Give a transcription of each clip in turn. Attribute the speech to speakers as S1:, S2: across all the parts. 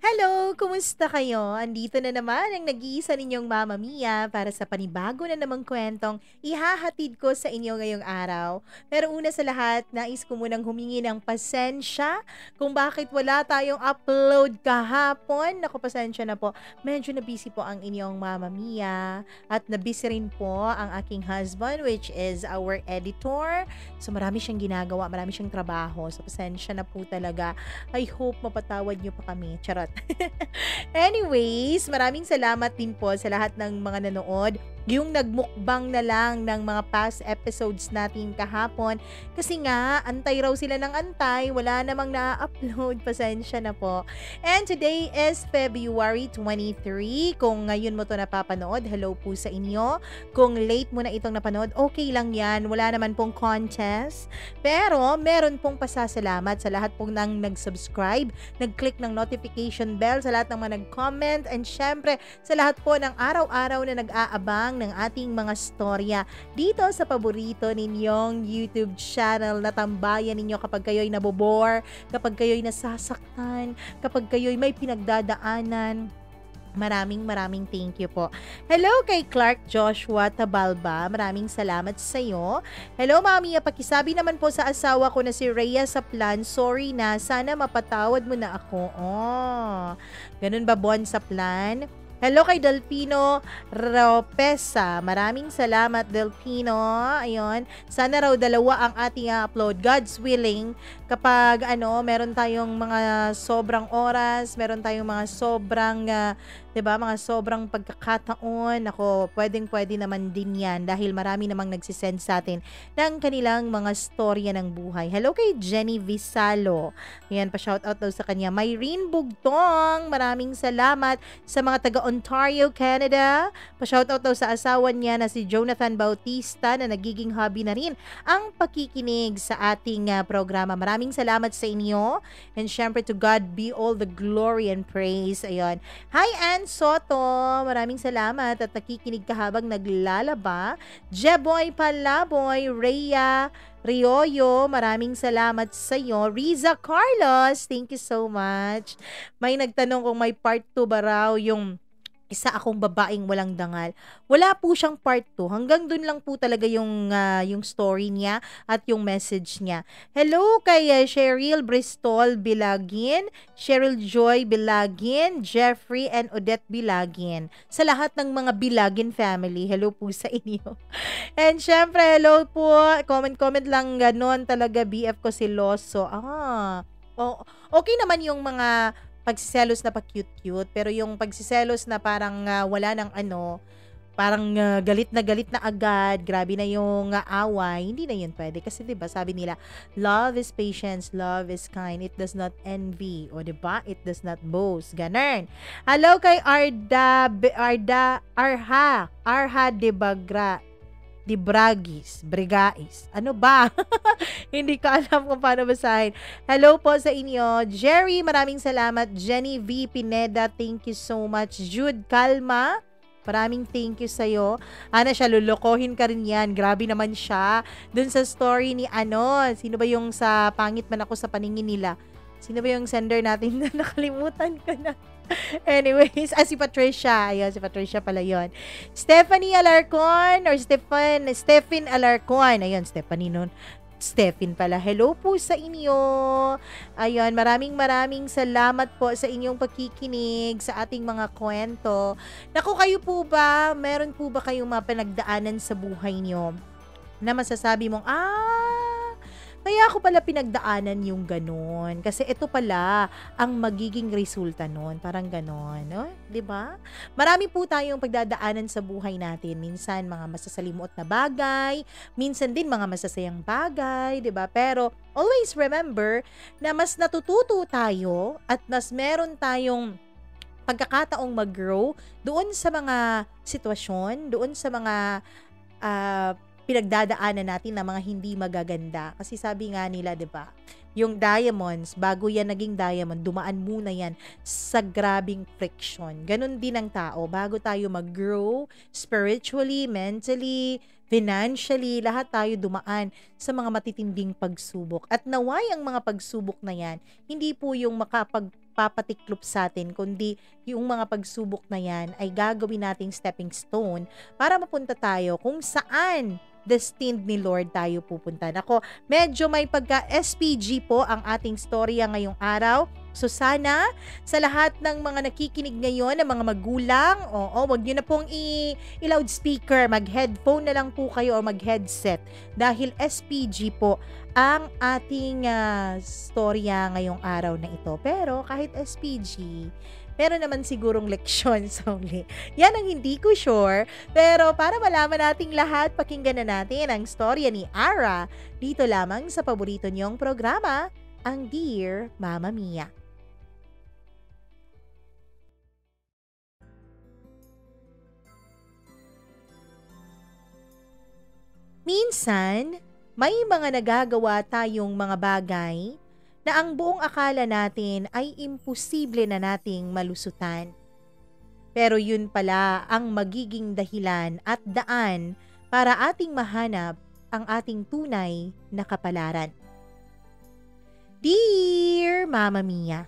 S1: Hello! Kumusta kayo? Andito na naman ang nag-iisa ninyong Mama Mia para sa panibago na namang kwentong ihahatid ko sa inyo ngayong araw. Pero una sa lahat, nais ko munang humingi ng pasensya kung bakit wala tayong upload kahapon. Naku, pasensya na po. Medyo na busy po ang inyong Mama Mia at na busy rin po ang aking husband, which is our editor. So marami siyang ginagawa, marami siyang trabaho. So pasensya na po talaga. I hope mapatawad niyo pa kami. Charot. Anyways, maraming salamat din po sa lahat ng mga nanood. Yung nagmukbang na lang ng mga past episodes natin kahapon. Kasi nga, antay raw sila ng antay. Wala namang na-upload. Pasensya na po. And today is February 23. Kung ngayon mo to napapanood, hello po sa inyo. Kung late mo na itong napanood, okay lang yan. Wala naman pong contest. Pero, meron pong pasasalamat sa lahat pong nang nag-subscribe, nag-click ng notification bell, sa lahat ng mga nag-comment, and syempre, sa lahat po ng araw-araw na nag-aabang ng ating mga storya dito sa paborito ninyong YouTube channel na tambayan ninyo kapag kayo'y nabobore, kapag kayo'y nasasaktan, kapag kayo'y may pinagdadaanan. Maraming thank you po. Hello kay Clark Joshua Tabalba. Maraming salamat sa iyo. Hello Mami, pakisabi naman po sa asawa ko na si Rhea Saplan. Sorry na, sana mapatawad mo na ako. Oh, ganun ba Bon Saplan? Hello kay Delpino Ropesa. Maraming salamat Delpino. Ayun. Sana raw dalawa ang ating upload. God's willing. Kapag meron tayong mga sobrang oras, meron tayong mga sobrang 'di ba, mga sobrang pagkakataon, ako, pwedeng-pwede naman din 'yan dahil marami namang nagsisend sa atin ng kanilang mga storya ng buhay. Hello kay Jenny Visalo. Ayan, pa-shoutout daw sa kanya. Myrene Bugtong, maraming salamat sa mga taga Ontario, Canada. Pa-shoutout daw sa asawa niya na si Jonathan Bautista na nagiging hobby na rin ang pakikinig sa ating programa. Maraming salamat sa inyo. And syempre to God be all the glory and praise. Ayun. Hi Ann Soto, maraming salamat at nakikinig ka habang naglalaba. Jeboy Palaboy, Rhea Rioyo, maraming salamat sa iyo. Riza Carlos, thank you so much. May nagtanong kung may part 2 ba raw yung isa akong babaeng walang dangal. Wala po siyang part 2. Hanggang dun lang po talaga yung story niya at yung message niya. Hello kay Cheryl Bristol Bilagin, Cheryl Joy Bilagin, Jeffrey and Odette Bilagin. Sa lahat ng mga Bilagin family, hello po sa inyo. And syempre, hello po. Comment lang ganon talaga BF ko si Loso. Okay naman yung mga pagsiselos na pa-cute-cute, pero yung pagsiselos na parang wala ng parang galit na agad, grabe na yung away, hindi na yun pwede. Kasi 'di ba sabi nila, love is patience, love is kind, it does not envy. O 'di ba? It does not boast. Ganun. Hello kay Arha de Bagra. Brigais. Ano ba? Hindi ko alam kung paano basahin. Hello po sa inyo. Jerry, maraming salamat. Jenny V. Pineda, thank you so much. Jude Calma, maraming thank you sa'yo. Siya, lulukohin ka rin yan. Grabe naman siya. Dun sa story ni sino ba yung sa pangit man ako sa paningin nila? Sino ba yung sender natin na nakalimutan ko na? Anyways, si Patricia. Ayun, si Patricia pala yun. Stephanie Alarcon or Stephen Alarcon. Ayun, Stephanie nun. Stephen pala. Hello po sa inyo. Ayun, maraming salamat po sa inyong pakikinig sa ating mga kwento. Naku, kayo po ba, meron po ba kayong mga pinagdaanan sa buhay nyo na masasabi mong, kaya ako pala pinagdaanan yung ganun. Kasi ito pala ang magiging resulta nun. Parang ganun. No? 'Di ba? Marami po tayong pagdadaanan sa buhay natin. Minsan mga masasalimuot na bagay. Minsan din mga masasayang bagay. 'Di ba? Pero always remember na mas natututo tayo at mas meron tayong pagkakataong mag-grow doon sa mga sitwasyon, doon sa mga pinagdadaanan natin na mga hindi magaganda. Kasi sabi nga nila, 'di ba? Yung diamonds, bago yan naging diamond, dumaan muna yan sa grabing friction. Ganon din ang tao. Bago tayo mag-grow spiritually, mentally, financially, lahat tayo dumaan sa mga matitinding pagsubok. At naway ang mga pagsubok na yan, hindi po yung magpapatiklop sa atin, kundi yung mga pagsubok na yan ay gagawin nating stepping stone para mapunta tayo kung saan destined ni Lord tayo pupunta. Nako, medyo may pagka-SPG po ang ating storya ngayong araw. So sana sa lahat ng mga nakikinig ngayon, ng mga magulang, wag nyo na pong i-loudspeaker, mag-headphone na lang po kayo o mag-headset dahil SPG po ang ating storya ngayong araw na ito. Pero kahit SPG, meron naman sigurong leksyon only. Yan ang hindi ko sure. Pero para malaman nating lahat, pakinggan na natin ang storya ni Ara dito lamang sa paborito niyong programa, ang Dear Mama Mia. Minsan, may mga nagagawa tayong mga bagay na ang buong akala natin ay imposible na nating malusutan. Pero yun pala ang magiging dahilan at daan para ating mahanap ang ating tunay na kapalaran. Dear Mama Mia,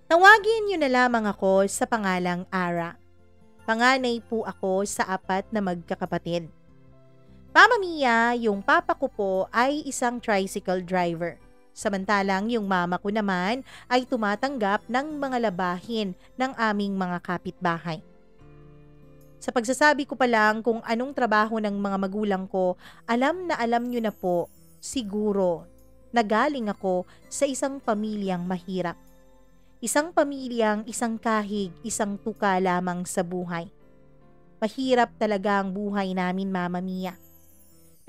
S1: tawagin niyo na lamang ako sa pangalang Ara. Panganay po ako sa 4 na magkakapatid. Mama Mia, yung papa ko po ay isang tricycle driver. Samantalang yung mama ko naman ay tumatanggap ng mga labahin ng aming mga kapitbahay. Sa pagsasabi ko pa lang kung anong trabaho ng mga magulang ko, alam na alam nyo na po, siguro, na galing ako sa isang pamilyang mahirap. Isang pamilyang isang kahig, isang tuka lamang sa buhay. Mahirap talaga ang buhay namin, Mama Mia.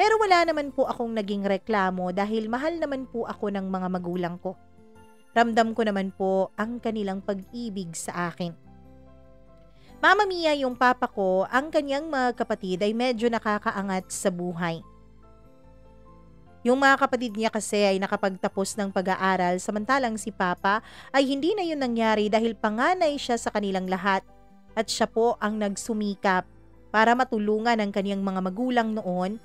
S1: Pero wala naman po akong naging reklamo dahil mahal naman po ako ng mga magulang ko. Ramdam ko naman po ang kanilang pag-ibig sa akin. Mama Mia, yung papa ko, ang kanyang mga kapatid ay medyo nakakaangat sa buhay. Yung mga kapatid niya kasi ay nakapagtapos ng pag-aaral samantalang si papa ay hindi na yun nangyari dahil panganay siya sa kanilang lahat at siya po ang nagsumikap para matulungan ang kanyang mga magulang noon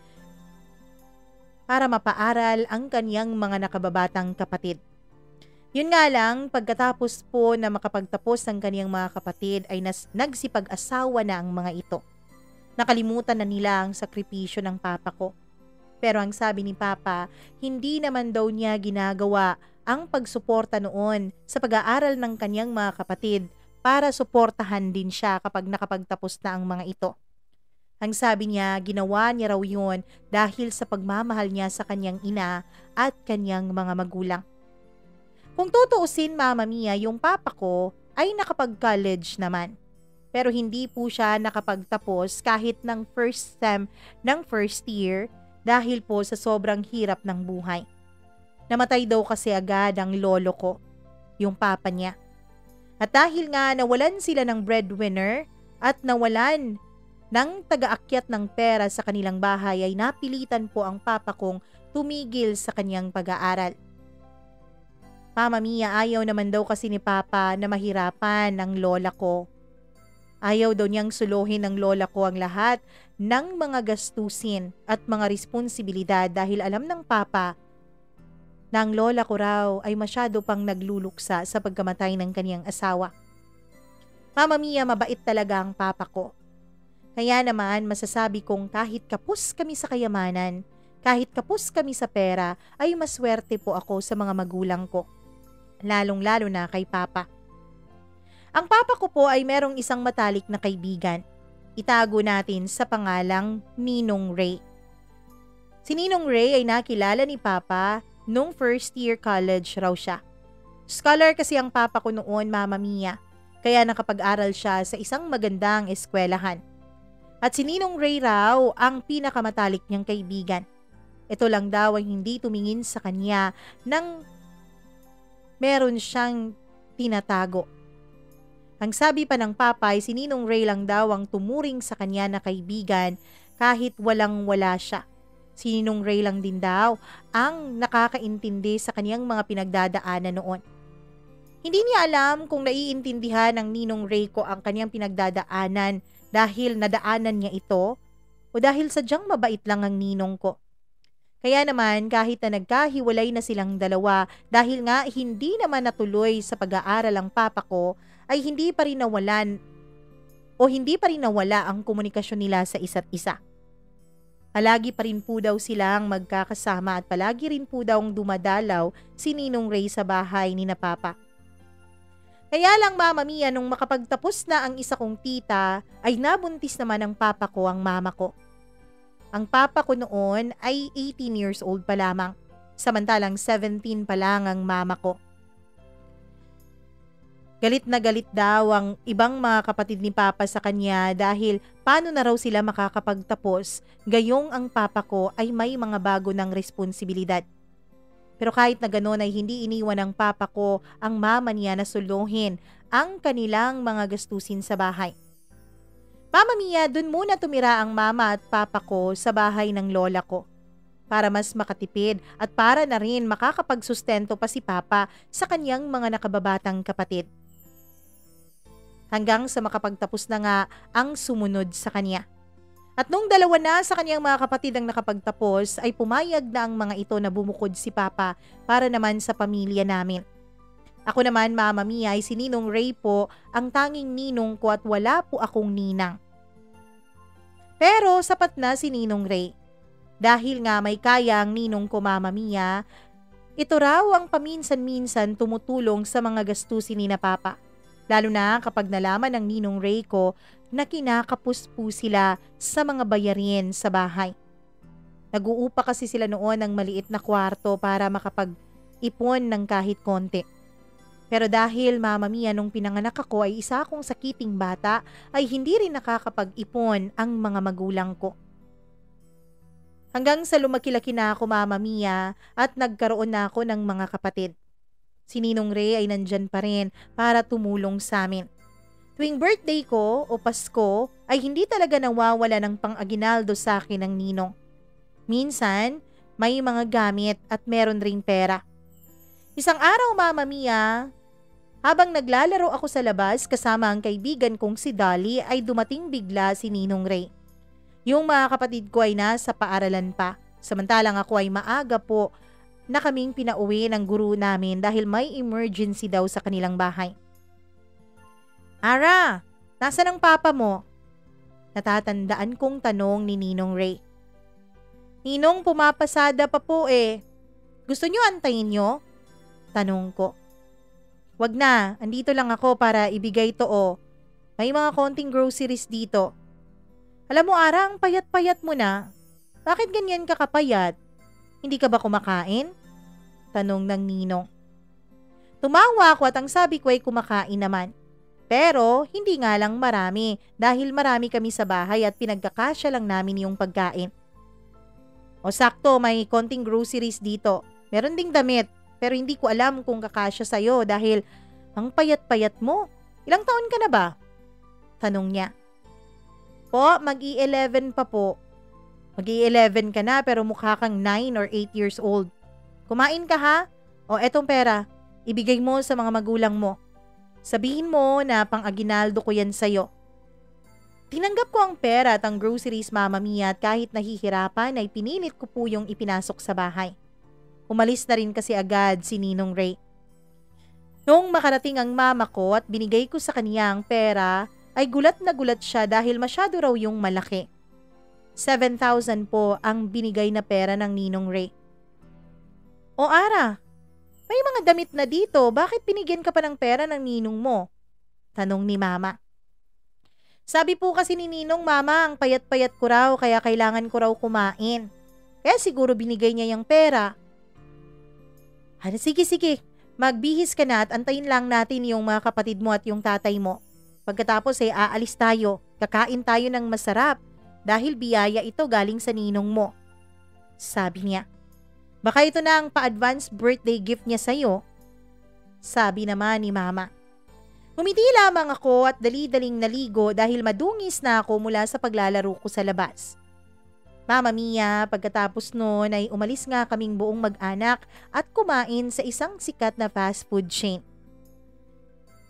S1: para mapaaral ang kanyang mga nakababatang kapatid. Yun nga lang, pagkatapos po na makapagtapos ang kanyang mga kapatid ay nagsipag-asawa na ang mga ito. Nakalimutan na nila ang sakripisyo ng papa ko. Pero ang sabi ni papa, hindi naman daw niya ginagawa ang pagsuporta noon sa pag-aaral ng kanyang mga kapatid para suportahan din siya kapag nakapagtapos na ang mga ito. Ang sabi niya, ginawa niya raw yun dahil sa pagmamahal niya sa kanyang ina at kanyang mga magulang. Kung tutuusin, Mama Mia, yung papa ko ay nakapag-college naman. Pero hindi po siya nakapagtapos kahit ng first sem ng first year dahil po sa sobrang hirap ng buhay. Namatay daw kasi agad ang lolo ko, yung papa niya. At dahil nga nawalan sila ng breadwinner at nawalan ng taga-akyat ng pera sa kanilang bahay ay napilitan po ang papa kong tumigil sa kanyang pag-aaral. Mama Mia, ayaw naman daw kasi ni papa na mahirapan ang lola ko. Ayaw daw niyang suluhin ng lola ko ang lahat ng mga gastusin at mga responsibilidad dahil alam ng papa na ang lola ko raw ay masyado pang nagluluksa sa pagkamatay ng kaniyang asawa. Mama Mia, mabait talaga ang papa ko. Kaya naman masasabi kong kahit kapos kami sa kayamanan, kahit kapos kami sa pera, ay maswerte po ako sa mga magulang ko. Lalong-lalo na kay papa. Ang papa ko po ay merong isang matalik na kaibigan. Itago natin sa pangalang Ninong Ray. Si Ninong Ray ay nakilala ni papa nung first year college raw siya. Scholar kasi ang papa ko noon, Mama Mia, kaya nakapag-aral siya sa isang magandang eskwelahan. At si Ninong Ray raw ang pinakamatalik niyang kaibigan. Ito lang daw ang hindi tumingin sa kanya nang meron siyang tinatago. Ang sabi pa ng papa ay si Ninong Ray lang daw ang tumuring sa kanya na kaibigan kahit walang-wala siya. Si Ninong Ray lang din daw ang nakakaintindi sa kanyang mga pinagdadaanan noon. Hindi niya alam kung naiintindihan ng Ninong Ray ko ang kanyang pinagdadaanan dahil nadaanan niya ito o dahil sadyang mabait lang ang ninong ko. Kaya naman kahit na nagkahiwalay na silang dalawa dahil nga hindi naman natuloy sa pag-aaral ang papa ko, ay hindi pa rin nawala ang komunikasyon nila sa isa't isa. Palagi pa rin po daw silang magkakasama at palagi rin po daw dumadalaw si Ninong Ray sa bahay ni na Papa. Kaya lang Mama Mia, nung makapagtapos na ang isa kong tita, ay nabuntis naman ng papa ko ang mama ko. Ang papa ko noon ay 18 years old pa lamang, samantalang 17 pa lang ang mama ko. Galit na galit daw ang ibang mga kapatid ni Papa sa kanya dahil paano na raw sila makakapagtapos gayong ang papa ko ay may mga bago ng responsibilidad. Pero kahit na gano'n ay hindi iniwan ng papa ko ang mama niya na suluhin ang kanilang mga gastusin sa bahay. Mama Mia, dun muna tumira ang mama at papa ko sa bahay ng lola ko para mas makatipid at para na rin makakapagsustento pa si Papa sa kanyang mga nakababatang kapatid. Hanggang sa makapagtapos na nga ang sumunod sa kanya. At nung dalawa na sa kanyang mga kapatid ang nakapagtapos, ay pumayag na ang mga ito na bumukod si Papa para naman sa pamilya namin. Ako naman, Mama Mia, ay si Ninong Ray po ang tanging ninong ko at wala po akong ninang. Pero sapat na si Ninong Ray. Dahil nga may kaya ang ninong ko, Mama Mia, ito raw ang paminsan-minsan tumutulong sa mga gastusin ni na Papa. Lalo na kapag nalaman ng Ninong Ray ko na kinakapos po sila sa mga bayarin sa bahay. Nag-uupa kasi sila noon ng maliit na kwarto para makapag-ipon ng kahit konti. Pero dahil Mama Mia, nung pinanganak ako ay isa akong sakiting bata, ay hindi rin nakakapag-ipon ang mga magulang ko. Hanggang sa lumaki-laki na ako, Mama Mia, at nagkaroon na ako ng mga kapatid. Si Ninong Ray ay nandyan pa rin para tumulong sa amin. Tuwing birthday ko o Pasko ay hindi talaga nawawala ng pang-aginaldo sa akin ng ninong. Minsan, may mga gamit at meron ring pera. Isang araw, Mama Mia, habang naglalaro ako sa labas kasama ang kaibigan kong si Dolly ay dumating bigla si Ninong Ray. Yung mga kapatid ko ay nasa paaralan pa, samantalang ako ay maaga po na kaming pinauwi ng guru namin dahil may emergency daw sa kanilang bahay. Ara, nasa ng papa mo? Natatandaan kong tanong ni Ninong Ray. Ninong, pumapasada pa po eh. Gusto nyo antayin nyo? Tanong ko. Wag na, andito lang ako para ibigay to o. May mga konting groceries dito. Alam mo Ara, ang payat-payat mo na. Bakit ganyan ka kapayat? Hindi ka ba kumakain? Tanong ng ninong. Tumawa ako at ang sabi ko ay kumakain naman. Pero hindi nga lang marami dahil marami kami sa bahay at pinagkakasya lang namin yung pagkain. O sakto, may konting groceries dito. Meron ding damit pero hindi ko alam kung kakasya sa'yo dahil ang payat-payat mo. Ilang taon ka na ba? Tanong niya. Po, mag-i-11 pa po. Mag-i-11 ka na pero mukha kang 9 or 8 years old. Kumain ka ha? O etong pera, ibigay mo sa mga magulang mo. Sabihin mo na pang-aginaldo ko yan sa'yo. Tinanggap ko ang pera at ang groceries, Mama Mia, at kahit nahihirapan ay pinilit ko po yung ipinasok sa bahay. Umalis na rin kasi agad si Ninong Ray. Noong makarating ang mama ko at binigay ko sa kanya ang pera, ay gulat na gulat siya dahil masyado raw yung malaki. 7,000 po ang binigay na pera ng Ninong Ray. O Ara, may mga damit na dito, bakit binigyan ka pa ng pera ng ninong mo? Tanong ni Mama. Sabi po kasi ni Ninong, Mama, ang payat-payat ko raw kaya kailangan ko raw kumain. Kaya siguro binigay niya yung pera. Sige, magbihis ka na at antayin lang natin yung mga kapatid mo at yung tatay mo. Pagkatapos ay aalis tayo, kakain tayo ng masarap dahil biyaya ito galing sa ninong mo. Sabi niya. Baka ito na ang pa-advance birthday gift niya sa'yo. Sabi naman ni Mama. Ngumiti lamang ako at dali-daling naligo dahil madungis na ako mula sa paglalaro ko sa labas. Mama Mia, pagkatapos noon ay umalis nga kaming buong mag-anak at kumain sa isang sikat na fast food chain.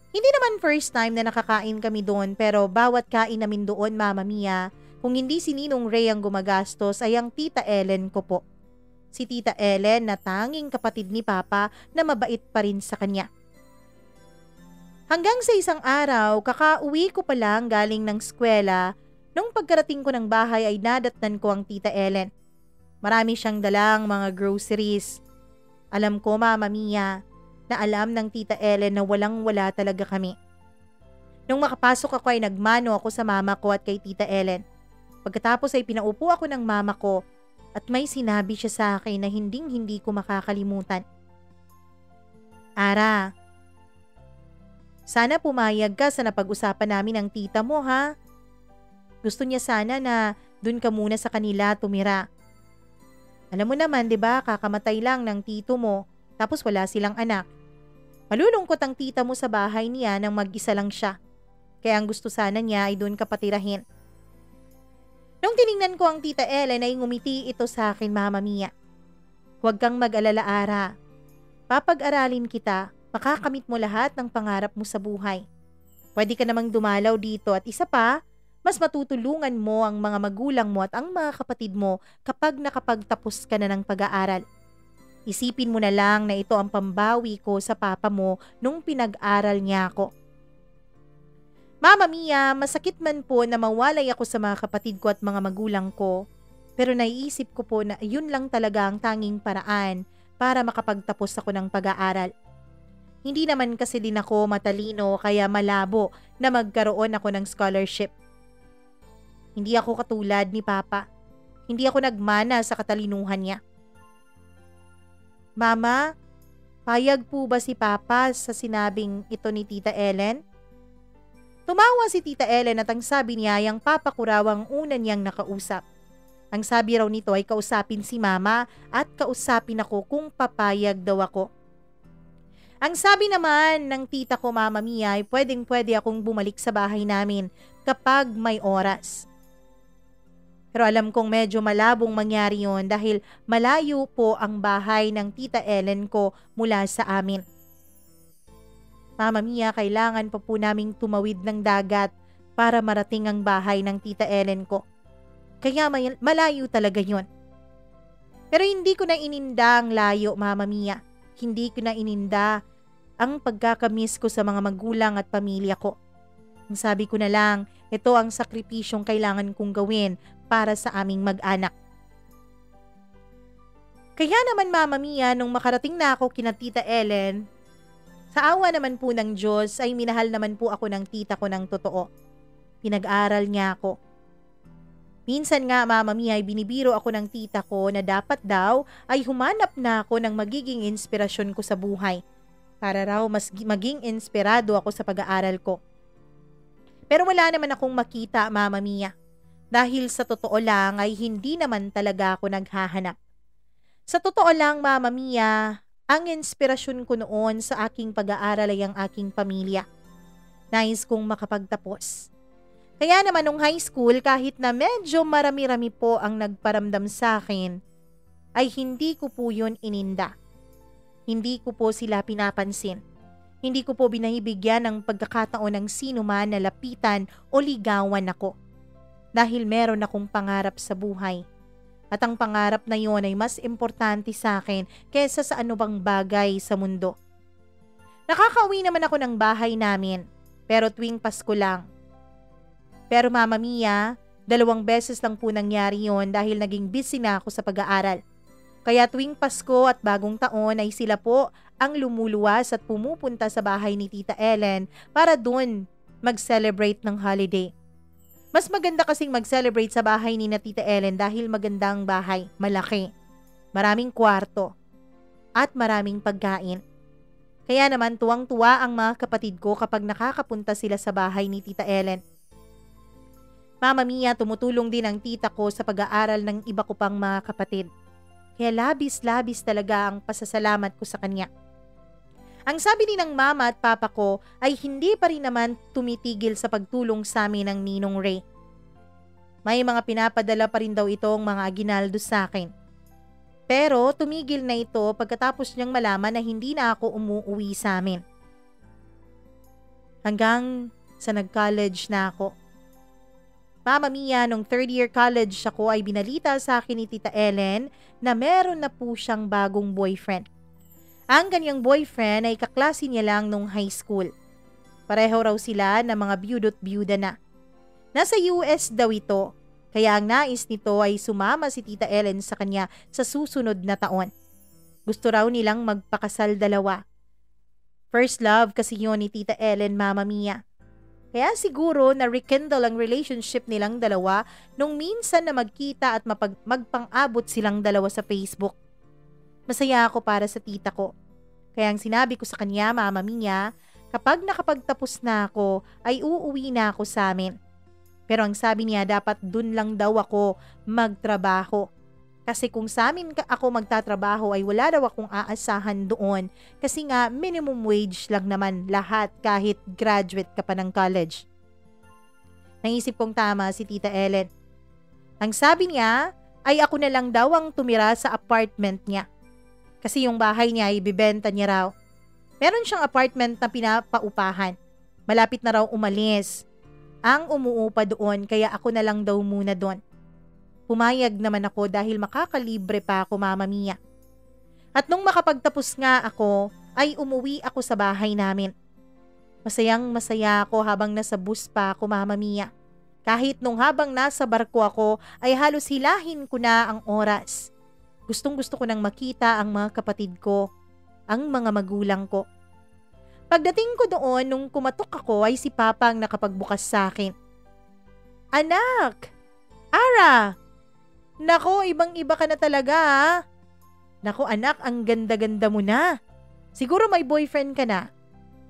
S1: Hindi naman first time na nakakain kami doon pero bawat kain namin doon, Mama Mia, kung hindi si Ninong Ray ang gumagastos ay ang Tita Ellen ko po. si Tita Ellen na tanging kapatid ni Papa na mabait pa rin sa kanya. Hanggang sa isang araw, kakauwi ko pa lang galing ng eskwela, nung pagkarating ko ng bahay ay nadatnan ko ang Tita Ellen. Marami siyang dalang mga groceries. Alam ko, Mama Mia, na alam ng Tita Ellen na walang-wala talaga kami. Nung makapasok ako ay nagmano ako sa mama ko at kay Tita Ellen. Pagkatapos ay pinaupo ako ng mama ko at may sinabi siya sa akin na hinding-hindi ko makakalimutan. Ara, sana pumayag ka sa napag-usapan namin ng tita mo, ha? Gusto niya sana na dun ka muna sa kanila tumira. Alam mo naman, 'di ba, kakamatay lang ng tito mo tapos wala silang anak. Malulungkot ang tita mo sa bahay niya nang mag-isa lang siya. Kaya ang gusto sana niya ay doon ka patirahin. Nung tiningnan ko ang Tita Ellen ay ngumiti ito sa akin, Mama Mia. Huwag kang mag-alala, Ara. Papag-aralin kita, makakamit mo lahat ng pangarap mo sa buhay. Pwede ka namang dumalaw dito at isa pa, mas matutulungan mo ang mga magulang mo at ang mga kapatid mo kapag nakapagtapos ka na ng pag-aaral. Isipin mo na lang na ito ang pambawi ko sa papa mo nung pinag-aral niya ako. Mama Mia, masakit man po na mawalay ako sa mga kapatid ko at mga magulang ko, pero naiisip ko po na yun lang talaga ang tanging paraan para makapagtapos ako ng pag-aaral. Hindi naman kasi din ako matalino kaya malabo na magkaroon ako ng scholarship. Hindi ako katulad ni Papa. Hindi ako nagmana sa katalinuhan niya. Mama, payag po ba si Papa sa sinabing ito ni Tita Ellen? Tumawa si Tita Ellen at ang sabi niya ay ang papa ko raw ang una niyang nakausap. Ang sabi raw nito ay kausapin si Mama at kausapin ako kung papayag daw ako. Ang sabi naman ng tita ko, Mama Mia, ay pwedeng-pwede akong bumalik sa bahay namin kapag may oras. Pero alam kong medyo malabong mangyari yon dahil malayo po ang bahay ng Tita Ellen ko mula sa amin. Mama Mia, kailangan pa po naming tumawid ng dagat para marating ang bahay ng Tita Ellen ko. Kaya malayo talaga yon. Pero hindi ko na ininda ang layo, Mama Mia. Hindi ko na ininda ang pagkakamiss ko sa mga magulang at pamilya ko. Ang sabi ko na lang, ito ang sakripisyong kailangan kong gawin para sa aming mag-anak. Kaya naman, Mama Mia, nung makarating na ako kina Tita Ellen, sa awa naman po ng Diyos ay minahal naman po ako ng tita ko ng totoo. Pinag-aral niya ako. Minsan nga, Mama Mia, ay binibiro ako ng tita ko na dapat daw ay humanap na ako ng magiging inspirasyon ko sa buhay para raw mas maging inspirado ako sa pag-aaral ko. Pero wala naman akong makita, Mama Mia. Dahil sa totoo lang ay hindi naman talaga ako naghahanap. Sa totoo lang, Mama Mia, ang inspirasyon ko noon sa aking pag-aaral ay ang aking pamilya. Nais kong makapagtapos. Kaya naman nung high school, kahit na medyo marami-rami po ang nagparamdam sa akin, ay hindi ko po yun ininda. Hindi ko po sila pinapansin. Hindi ko po binahibigyan ng pagkakataon ng sino man na lapitan o ligawan ako. Dahil meron akong pangarap sa buhay. At ang pangarap na yon ay mas importante sa akin kaysa sa ano bang bagay sa mundo. Nakakauwi naman ako ng bahay namin, pero tuwing Pasko lang. Pero Mama Mia, 2 beses lang po nangyari yon dahil naging busy na ako sa pag-aaral. Kaya tuwing Pasko at Bagong Taon ay sila po ang lumuluwas at pumupunta sa bahay ni Tita Ellen para doon mag-celebrate ng holiday. Mas maganda kasing mag-celebrate sa bahay ni na Tita Ellen dahil magandang bahay, malaki, maraming kwarto, at maraming pagkain. Kaya naman tuwang-tuwa ang mga kapatid ko kapag nakakapunta sila sa bahay ni Tita Ellen. Mama Mia, tumutulong din ang tita ko sa pag-aaral ng iba ko pang mga kapatid. Kaya labis-labis talaga ang pasasalamat ko sa kanya. Ang sabi din ng mama at papa ko ay hindi pa rin naman tumitigil sa pagtulong sa amin ng Ninong Ray. May mga pinapadala pa rin daw itong mga aginaldo sa akin. Pero tumigil na ito pagkatapos niyang malaman na hindi na ako umuuwi sa amin. Hanggang sa nag-college na ako. Mama Mia, nung third year college ako ay binalita sa akin ni Tita Ellen na meron na po siyang bagong boyfriend. Ang kanyang boyfriend ay kaklase niya lang nung high school. Pareho raw sila na mga biyudo't biyuda na. Nasa US daw ito, kaya ang nais nito ay sumama si Tita Ellen sa kanya sa susunod na taon. Gusto raw nilang magpakasal dalawa. First love kasi yun ni Tita Ellen, Mama Mia. Kaya siguro na rekindle ang relationship nilang dalawa nung minsan na magkita at magpang-abot silang dalawa sa Facebook. Masaya ako para sa tita ko. Kaya ang sinabi ko sa kanya, Mama Mia, kapag nakapagtapos na ako ay uuwi na ako sa amin. Pero ang sabi niya dapat dun lang daw ako magtrabaho. Kasi kung sa amin ako magtatrabaho ay wala daw akong aasahan doon kasi nga minimum wage lang naman lahat kahit graduate ka pa ng college. Naisip kong tama si Tita Ellen. Ang sabi niya ay ako na lang daw ang tumira sa apartment niya. Kasi yung bahay niya ay ibibenta niya raw. Meron siyang apartment na pinapaupahan. Malapit na raw umalis. Ang umuupa doon kaya ako na lang daw muna doon. Pumayag naman ako dahil makakalibre pa ako, Mama Mia. At nung makapagtapos nga ako, ay umuwi ako sa bahay namin. Masayang masaya ako habang nasa bus pa ako, Mama Mia. Kahit nung habang nasa barko ako, ay halos hilahin ko na ang oras. Gustong gusto ko nang makita ang mga kapatid ko, ang mga magulang ko. Pagdating ko doon, nung kumatok ako, ay si Papa ang nakapagbukas sa akin. Anak! Ara! Nako, ibang-iba ka na talaga ha. Nako anak, ang ganda-ganda mo na. Siguro may boyfriend ka na,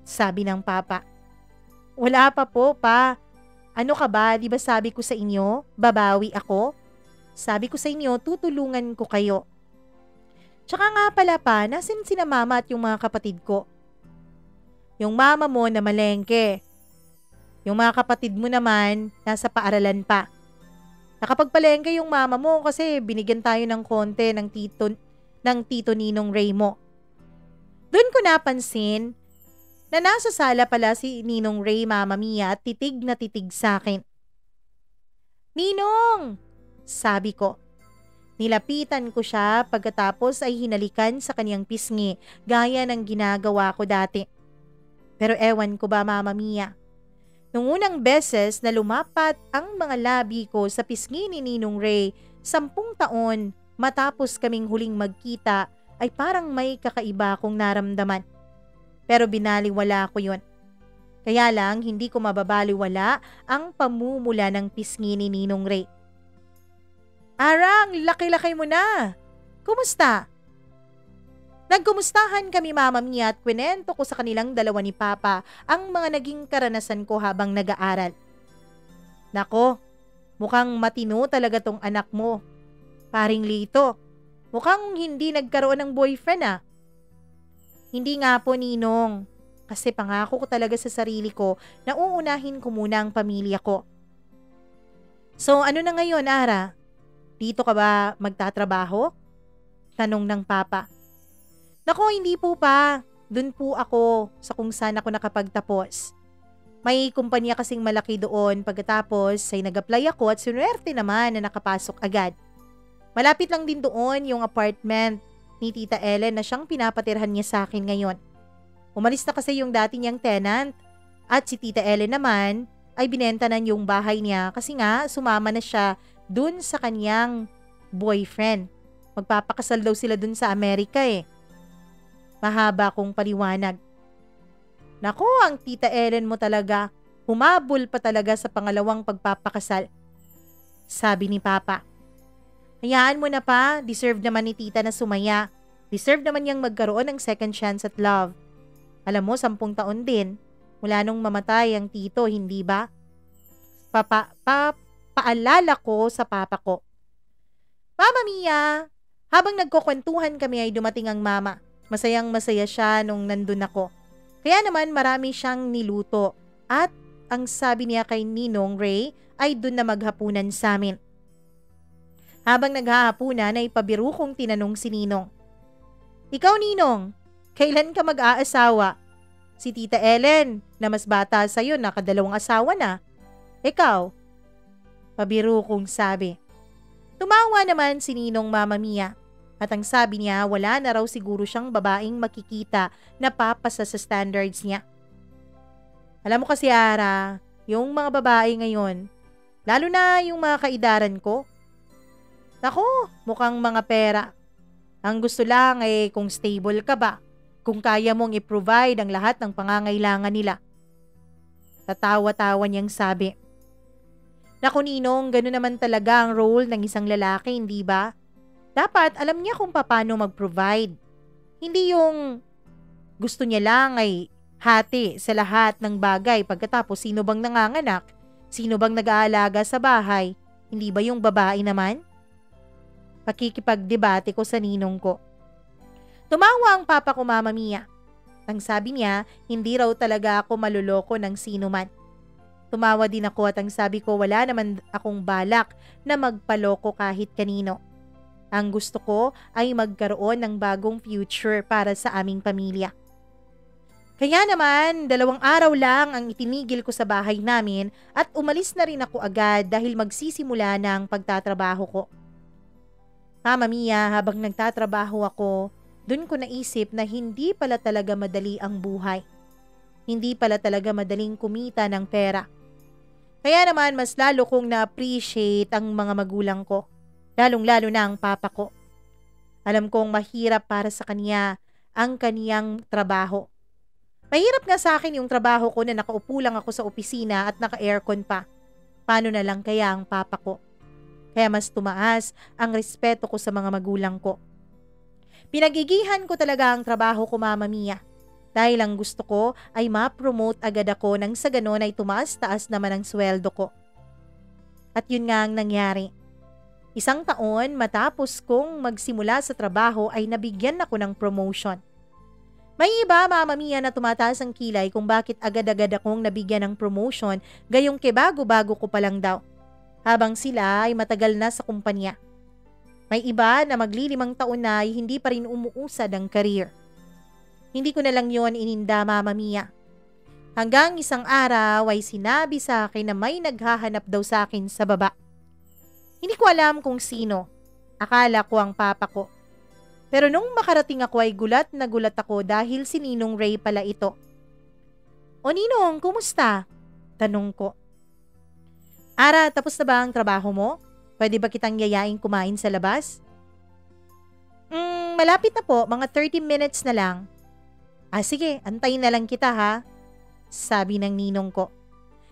S1: sabi ng Papa. Wala pa po, Pa. Ano ka ba, di ba sabi ko sa inyo, babawi ako? Sabi ko sa inyo, tutulungan ko kayo. Tsaka nga pala pa, nasan sina mama at yung mga kapatid ko? Yung mama mo na malengke. Yung mga kapatid mo naman, nasa paaralan pa. Nakapagpalengke yung mama mo kasi binigyan tayo ng konti ng tito Ninong Ray mo. Doon ko napansin na nasa sala pala si Ninong Ray, Mama Mia, at titig na titig sa akin. Ninong! Sabi ko. Nilapitan ko siya pagkatapos ay hinalikan sa kanyang pisngi gaya ng ginagawa ko dati. Pero ewan ko ba, Mama Mia? Nung unang beses na lumapat ang mga labi ko sa pisngi ni Ninong Ray, 10 taon matapos kaming huling magkita ay parang may kakaiba akong naramdaman. Pero binaliwala ko yun. Kaya lang hindi ko mababaliwala ang pamumula ng pisngi ni Ninong Ray. Arang, laki-laki mo na! Kumusta? Nagkumustahan kami, Mama Mia, at kwento ko sa kanilang dalawa ni Papa ang mga naging karanasan ko habang nag-aaral. Nako, mukhang matino talaga tong anak mo. Paring Lito, mukhang hindi nagkaroon ng boyfriend ah. Hindi nga po, Ninong. Kasi pangako ko talaga sa sarili ko na uunahin ko muna ang pamilya ko. So ano na ngayon, Ara? Dito ka ba magtatrabaho? Tanong ng Papa. Nako, hindi po pa. Doon po ako sa kung saan ako nakapagtapos. May kumpanya kasing malaki doon. Pagkatapos ay nag-apply ako at sinuwerte naman na nakapasok agad. Malapit lang din doon yung apartment ni Tita Ellen na siyang pinapatirhan niya sa akin ngayon. Umalis na kasi yung dati niyang tenant at si Tita Ellen naman ay binenta na yung bahay niya kasi nga sumama na siya doon sa kanyang boyfriend. Magpapakasal daw sila doon sa Amerika eh. Mahaba kong paliwanag. Nako, ang Tita Ellen mo talaga. Humabol pa talaga sa pangalawang pagpapakasal. Sabi ni Papa. Hayaan mo na pa, deserve naman ni Tita na sumaya. Deserve naman niyang magkaroon ng second chance at love. Alam mo, 10 taon din. Mula nung mamatay ang tito, hindi ba? Paalala ko sa Papa ko. Mama Mia, habang nagkukwentuhan kami ay dumating ang mama. Masayang masaya siya nung nandun ako. Kaya naman marami siyang niluto at ang sabi niya kay Ninong Ray ay dun na maghapunan sa amin. Habang naghahapunan ay pabiro kong tinanong si Ninong. Ikaw, Ninong, kailan ka mag-aasawa? Si Tita Ellen na mas bata sa'yo, nakadalawang asawa na. Ikaw? Pabiro kong sabi. Tumawa naman si Ninong Mama Mia at ang sabi niya wala na raw siguro siyang babaeng makikita na papasa sa standards niya. Alam mo kasi Ara, yung mga babae ngayon, lalo na yung mga kaidaran ko, nako, mukhang mga pera. Ang gusto lang ay kung stable ka ba, kung kaya mong i-provide ang lahat ng pangangailangan nila. Tatawa-tawa niyang sabi. Naku Ninong, gano'n naman talaga ang role ng isang lalaki, hindi ba? Dapat alam niya kung paano mag-provide. Hindi yung gusto niya lang ay hati sa lahat ng bagay pagkatapos sino bang nanganganak, sino bang nag-aalaga sa bahay, hindi ba yung babae naman? Pakikipagdebate ko sa ninong ko. Tumawa ang papa ko Mama Mia. Ang sabi niya, hindi raw talaga ako maluloko ng sino man. Tumawa din ako at ang sabi ko wala naman akong balak na magpaloko kahit kanino. Ang gusto ko ay magkaroon ng bagong future para sa aming pamilya. Kaya naman, 2 araw lang ang itinigil ko sa bahay namin at umalis na rin ako agad dahil magsisimula na ang pagtatrabaho ko. Mama Mia, habang nagtatrabaho ako, dun ko naisip na hindi pala talaga madali ang buhay. Hindi pala talaga madaling kumita ng pera. Kaya naman mas lalo kong na-appreciate ang mga magulang ko, lalong-lalo na ang papa ko. Alam kong mahirap para sa kanya ang kaniyang trabaho. Mahirap nga sa akin yung trabaho ko na nakaupo lang ako sa opisina at naka-aircon pa. Paano na lang kaya ang papa ko? Kaya mas tumaas ang respeto ko sa mga magulang ko. Pinagigihan ko talaga ang trabaho ko Mama Mia. Dahil ang gusto ko ay ma-promote agad ako nang sa ganon ay tumaas-taas naman ang sweldo ko. At yun nga ang nangyari. 1 taon matapos kong magsimula sa trabaho ay nabigyan ako ng promotion. May iba Mama Mia na tumataas ang kilay kung bakit agad-agad akong nabigyan ng promotion gayong kebago-bago ko pa lang daw. Habang sila ay matagal na sa kumpanya. May iba na magli5 taon na ay hindi pa rin umuusad ang career. Hindi ko na lang yon ininda Mama Mia. Hanggang isang araw ay sinabi sa akin na may naghahanap daw sa akin sa baba. Hindi ko alam kung sino. Akala ko ang papa ko. Pero nung makarating ako ay gulat na gulat ako dahil si Ninong Ray pala ito. O Ninong, kumusta? Tanong ko. Ara, tapos na ba ang trabaho mo? Pwede ba kitang yayain kumain sa labas? Malapit na po, mga 30 minutes na lang. Sige, antayin na lang kita ha, sabi ng ninong ko.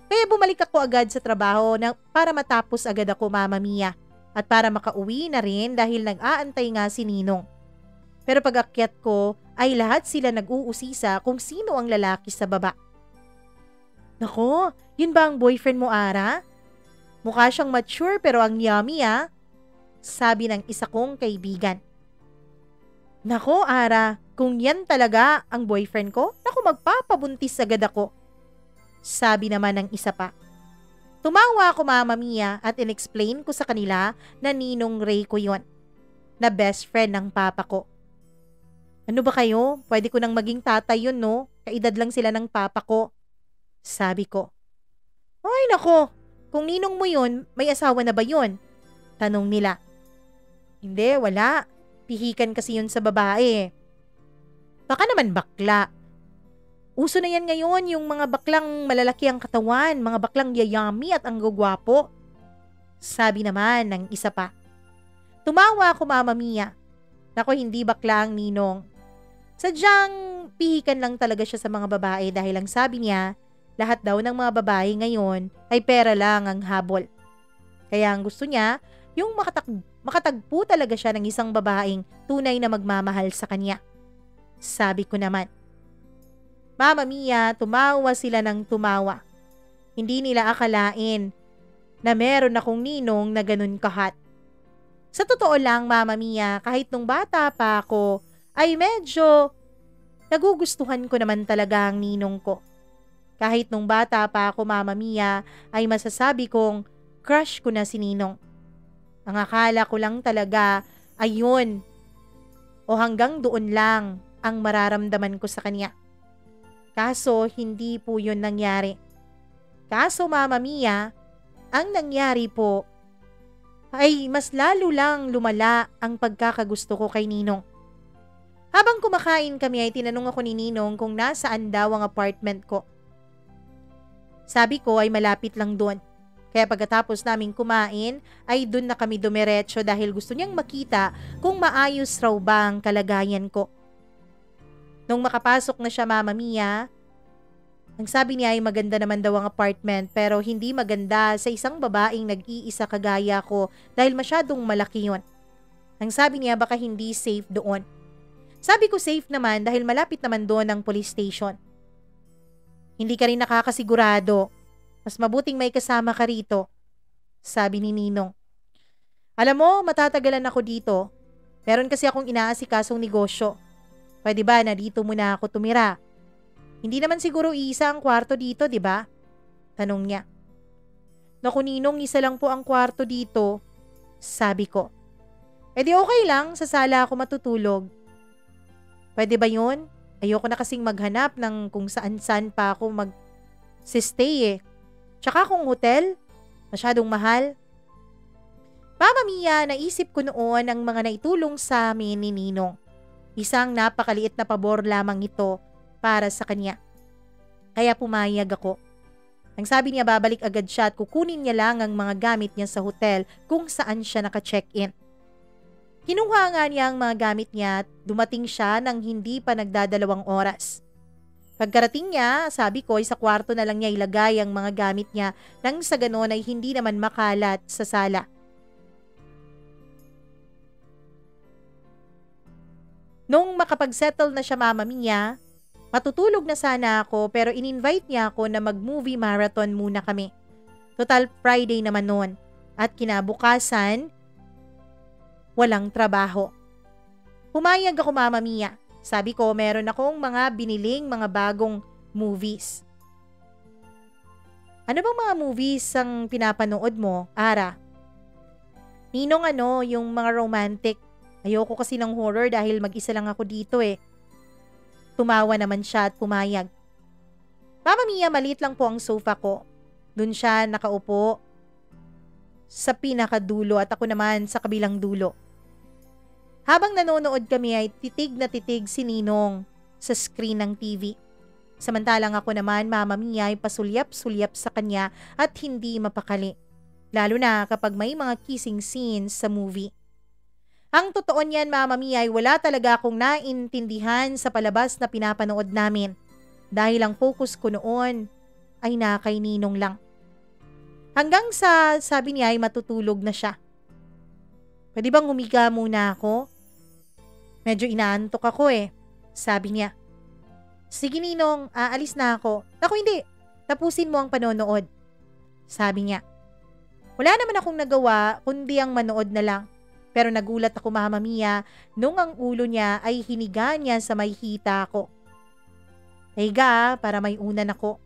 S1: Kaya bumalik ako agad sa trabaho para matapos agad ako Mama Mia at para makauwi na rin dahil nag-aantay nga si Ninong. Pero pag-akyat ko ay lahat sila nag-uusisa kung sino ang lalaki sa baba. Nako, yun ba ang boyfriend mo Ara? Mukha siyang mature pero ang yummy sabi ng isa kong kaibigan. Nako Ara, kung yan talaga ang boyfriend ko, naku magpapabuntis agad ako. Sabi naman ng isa pa. Tumawa ako Mama Mia at inexplain ko sa kanila na Ninong Ray ko yon, na best friend ng papa ko. Ano ba kayo? Pwede ko nang maging tatay yun no? Kaedad lang sila ng papa ko. Sabi ko. Ay nako, kung ninong mo yun, may asawa na ba yun? Tanong nila. Hindi, wala. Pihikan kasi yun sa babae. Baka naman bakla. Uso na yan ngayon yung mga baklang malalaki ang katawan, mga baklang yayami at ang gugwapo. Sabi naman ng isa pa. Tumawa ako Mama Mia. Nako hindi bakla ang ninong. Sadyang pihikan lang talaga siya sa mga babae dahil ang sabi niya, lahat daw ng mga babae ngayon ay pera lang ang habol. Kaya ang gusto niya, yung makatagpo talaga siya ng isang babaeng tunay na magmamahal sa kanya. Sabi ko naman. Mama Mia, tumawa sila ng tumawa. Hindi nila akalain na meron akong ninong na ganun kahat. Sa totoo lang Mama Mia, kahit nung bata pa ako, ay medyo nagugustuhan ko naman talaga ang ninong ko. Kahit nung bata pa ako Mama Mia, ay masasabi kong crush ko na si Ninong. Ang akala ko lang talaga ay yun o hanggang doon lang ang mararamdaman ko sa kanya. Kaso hindi po yun nangyari. Kaso Mama Mia, Ang nangyari po ay mas lalo lang lumala ang pagkakagusto ko kay Ninong. Habang kumakain kami ay tinanong ako ni Ninong kung nasaan daw ang apartment ko. Sabi ko ay malapit lang doon. Kaya pagkatapos naming kumain ay doon na kami dumiretso dahil gusto niyang makita kung maayos raw ba ang kalagayan ko. Nung makapasok na siya, Mama Mia, ang sabi niya ay maganda naman daw ang apartment pero hindi maganda sa isang babaeng nag-iisa kagaya ko dahil masyadong malaki yun. Ang sabi niya baka hindi safe doon. Sabi ko safe naman dahil malapit naman doon ang police station. Hindi ka rin nakakasigurado. Mas mabuting may kasama ka rito, sabi ni Ninong. Alam mo, matatagalan ako dito. Meron kasi akong inaasikasong negosyo. Pwede ba na dito muna ako tumira? Hindi naman siguro isa ang kwarto dito, di ba? Tanong niya. Naku Ninong, isa lang po ang kwarto dito, sabi ko. E di okay lang, sa sala ako matutulog. Pwede ba yun? Ayoko na kasing maghanap ng kung saan-saan pa ako mag-stay eh. Tsaka kung hotel, masyadong mahal. Mama Mia, naisip ko noon ang mga naitulong sa amin ni Ninong. Isang napakaliit na pabor lamang ito para sa kanya. Kaya pumayag ako. Ang sabi niya babalik agad siya at kukunin niya lang ang mga gamit niya sa hotel kung saan siya naka-check-in. Kinuha nga niya ang mga gamit niya at dumating siya nang hindi pa nagdadalawang oras. Pagkarating niya, sabi ko ay sa kwarto na lang niya ilagay ang mga gamit niya nang sa ganon ay hindi naman makalat sa sala. Nung makapag-settle na siya, Mama Mia, matutulog na sana ako pero in-invite niya ako na mag-movie marathon muna kami. Total Friday naman noon at kinabukasan, walang trabaho. Pumayag ako, Mama Mia. Sabi ko, meron akong mga biniling mga bagong movies. Ano bang mga movies ang pinapanood mo, Ara? Ninong yung mga romantic. Ayoko kasi ng horror dahil mag-isa lang ako dito eh. Tumawa naman siya at pumayag. Mama Mia, maliit lang po ang sofa ko. Doon siya nakaupo sa pinakadulo at ako naman sa kabilang dulo. Habang nanonood kami ay titig na titig si Ninong sa screen ng TV. Samantalang ako naman, Mama Mia, ay pasulyap-sulyap sa kanya at hindi mapakali. Lalo na kapag may mga kissing scenes sa movie. Ang totoo niyan, Mama Mia, ay wala talaga akong naintindihan sa palabas na pinapanood namin. Dahil ang focus ko noon ay na kay Ninong lang. Hanggang sa sabi niya ay matutulog na siya. Pwede bang humiga muna ako? Medyo inaantok ako eh, sabi niya. Sige Ninong, aalis na ako. Naku hindi, tapusin mo ang panonood, sabi niya. Wala naman akong nagawa kundi ang manood na lang. Pero nagulat ako, Mama Mia, nung ang ulo niya ay hiniga niya sa may hita ko. Higa para may unan ako.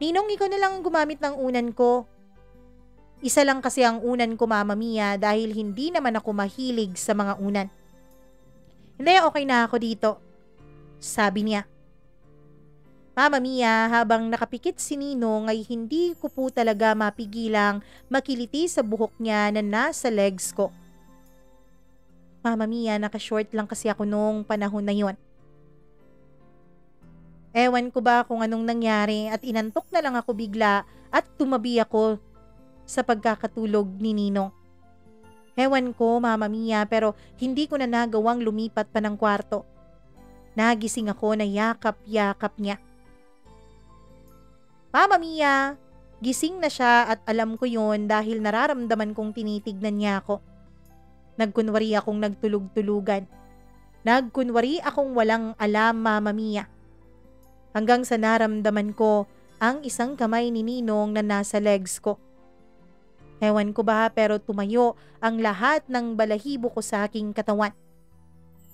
S1: Ninong, ikaw na lang ang gumamit ng unan ko. Isa lang kasi ang unan ko, Mama Mia, dahil hindi naman ako mahilig sa mga unan. Hindi, okay na ako dito, sabi niya. Mama Mia, habang nakapikit si Ninong ay hindi ko po talaga mapigilang makiliti sa buhok niya na nasa legs ko. Mama Mia, nakashort lang kasi ako noong panahon na yon. Ewan ko ba kung anong nangyari at inantok na lang ako bigla at tumabi ako sa pagkakatulog ni Ninong. Ewan ko, Mama Mia, pero hindi ko na nagawang lumipat pa ng kwarto. Nagising ako na yakap-yakap niya. Mama Mia, gising na siya at alam ko yun dahil nararamdaman kong tinitignan niya ako. Nagkunwari akong nagtulog-tulugan. Nagkunwari akong walang alam, Mama Mia. Hanggang sa naramdaman ko ang isang kamay ni Ninong na nasa legs ko. Ewan ko ba pero tumayo ang lahat ng balahibo ko sa aking katawan.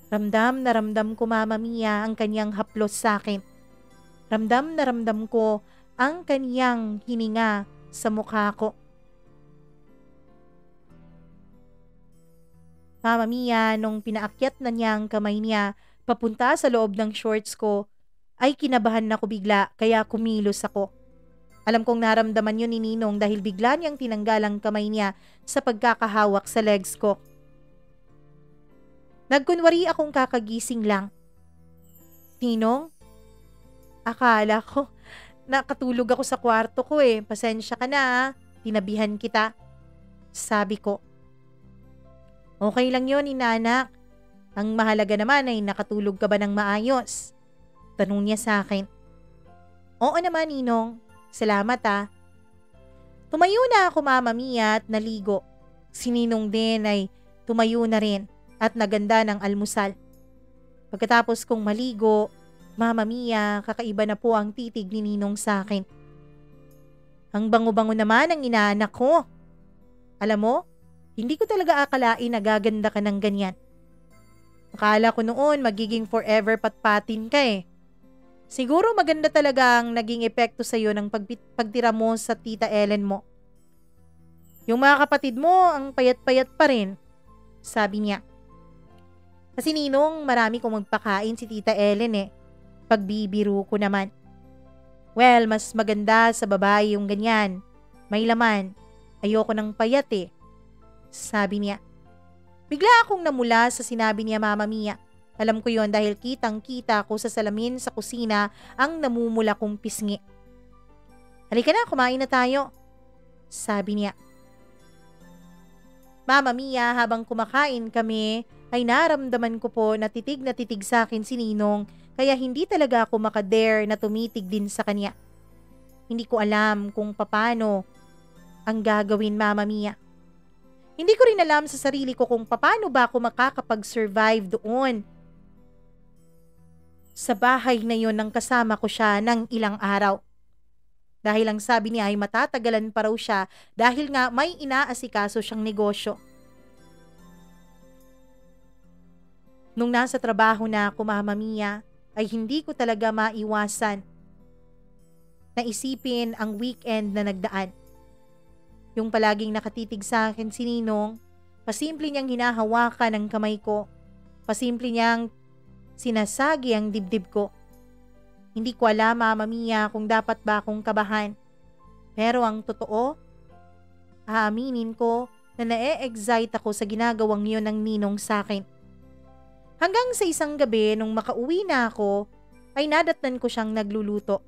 S1: Ramdam na ramdam ko, Mama Mia, ang kanyang haplos sa akin. Ramdam na ramdam ko ang kanyang hininga sa mukha ko. Mama Mia, nung pinaakyat na niya ang kamay niya papunta sa loob ng shorts ko, ay kinabahan ako bigla kaya kumilos ako. Alam kong naramdaman yun ni Ninong dahil bigla niyang tinanggal ang kamay niya sa pagkakahawak sa legs ko. Nagkunwari akong kakagising lang. Ninong, akala ko nakatulog ako sa kwarto ko eh. Pasensya ka na ah. Tinabihan kita. Sabi ko. Okay lang yun, inanak. Ang mahalaga naman ay nakatulog ka ba ng maayos? Tanong niya sa akin. Oo naman, Ninong. Salamat ah. Tumayo na ako, Mama Mia, at naligo. Si Ninong din ay tumayo na rin at naganda ng almusal. Pagkatapos kong maligo, Mama Mia, kakaiba na po ang titig ni Ninong sa akin. Ang bango-bango naman ang inaanak ko. Alam mo, hindi ko talaga akalain na gaganda ka ng ganyan. Akala ko noon magiging forever patpatin ka eh. Siguro maganda talaga ang naging epekto sa iyo ng pagtira mo sa Tita Ellen mo. Yung mga kapatid mo, ang payat-payat pa rin, sabi niya. Kasi Ninong, marami kong magpakain si Tita Ellen eh. Pagbibiro ko naman. Well, mas maganda sa babae yung ganyan. May laman. Ayoko ng payat eh, sabi niya. Bigla akong namula sa sinabi niya, Mama Mia. Alam ko yon dahil kitang-kita ko sa salamin sa kusina ang namumula kong pisngi. Halika na, kumain na tayo, sabi niya. Mama Mia, habang kumakain kami, ay naramdaman ko po na titig sa akin si Ninong, kaya hindi talaga ako makadare na tumitig din sa kanya. Hindi ko alam kung paano ang gagawin, Mama Mia. Hindi ko rin alam sa sarili ko kung paano ba ako makakapag-survive doon. Sa bahay na yon nang kasama ko siya ng ilang araw. Dahil ang sabi niya ay matatagalan pa raw siya dahil nga may inaasikaso siyang negosyo. Nung nasa trabaho na ako, Mama Mia, ay hindi ko talaga maiwasan na isipin ang weekend na nagdaan. Yung palaging nakatitig sa akin si Ninong, pasimple niyang hinahawakan ang kamay ko, pasimple niyang sinasagi ang dibdib ko. Hindi ko alam, Mama Mia, kung dapat ba akong kabahan. Pero ang totoo, aaminin ko na na-excite ako sa ginagawang yun ng Ninong sa akin. Hanggang sa isang gabi nung makauwi na ako, ay nadatnan ko siyang nagluluto.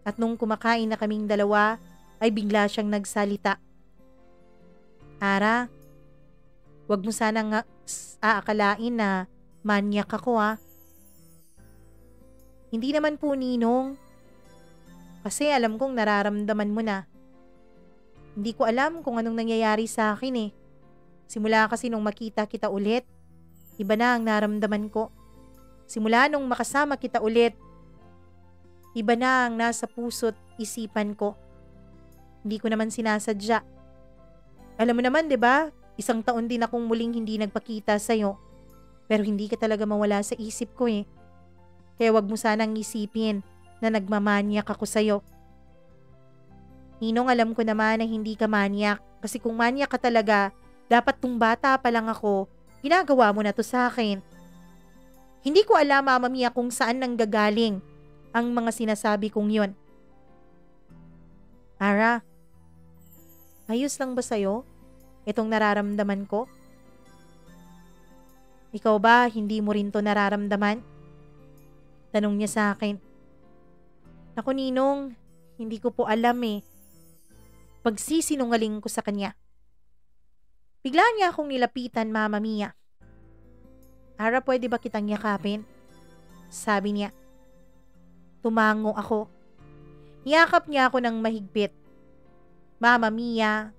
S1: At nung kumakain na kaming dalawa, ay bigla siyang nagsalita. Ara, wag mo sanang aakalain na manyak ako ah. Hindi naman po, Ninong. Kasi alam kong nararamdaman mo na. Hindi ko alam kung anong nangyayari sa akin eh. Simula kasi nung makita kita ulit, iba na ang naramdaman ko. Simula nung makasama kita ulit, iba na ang nasa puso't isipan ko. Hindi ko naman sinasadya. Alam mo naman, 'di ba? Isang taon din akong muling hindi nagpakita sa'yo. Pero hindi ka talaga mawala sa isip ko eh. Kaya wag mo sanang isipin na nagmamanyak ako sa'yo. Ninong, alam ko naman na hindi ka manyak. Kasi kung manyak ka talaga, dapat tung bata pa lang ako, ginagawa mo na to sa akin. Hindi ko alam, Mama Mia, kung saan nanggagaling ang mga sinasabi kong yon. Ara, ayos lang ba sa'yo itong nararamdaman ko? Ikaw ba, hindi mo rin to nararamdaman? Tanong niya sa akin. Naku, Ninong, hindi ko po alam eh. Pagsisinungaling ko sa kanya. Bigla niya akong nilapitan, Mama Mia. Ara, pwede ba kitang yakapin? Sabi niya. Tumango ako. Niyakap niya ako ng mahigpit. Mama Mia,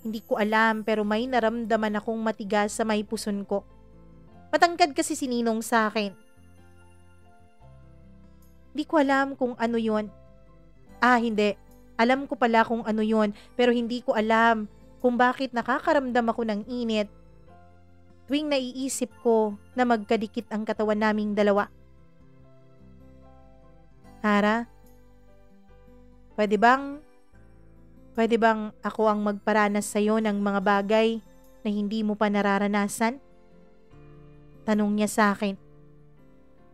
S1: hindi ko alam pero may naramdaman akong matigas sa may puson ko. Matangkad kasi si Ninong sa akin. Hindi ko alam kung ano yon. Hindi. Alam ko pala kung ano yon pero hindi ko alam kung bakit nakakaramdam ako ng init tuwing naiisip ko na magkadikit ang katawan naming dalawa. Ara, pwede bang ako ang magparanas sa'yo ng mga bagay na hindi mo pa nararanasan? Tanong niya sa akin.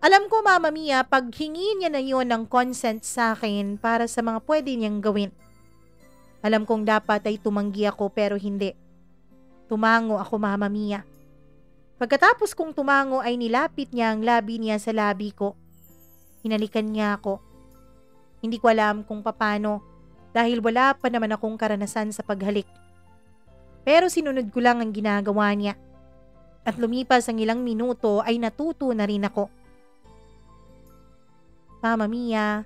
S1: Alam ko, Mama Mia, pag hingi niya na yon ng consent sa akin para sa mga pwede niyang gawin. Alam kong dapat ay tumanggi ako pero hindi. Tumango ako, Mama Mia. Pagkatapos kong tumango ay nilapit niya ang labi niya sa labi ko. Hinalikan niya ako. Hindi ko alam kung papano dahil wala pa naman akong karanasan sa paghalik. Pero sinunod ko lang ang ginagawa niya. At lumipas ang ilang minuto ay natuto na rin ako. Mama Mia,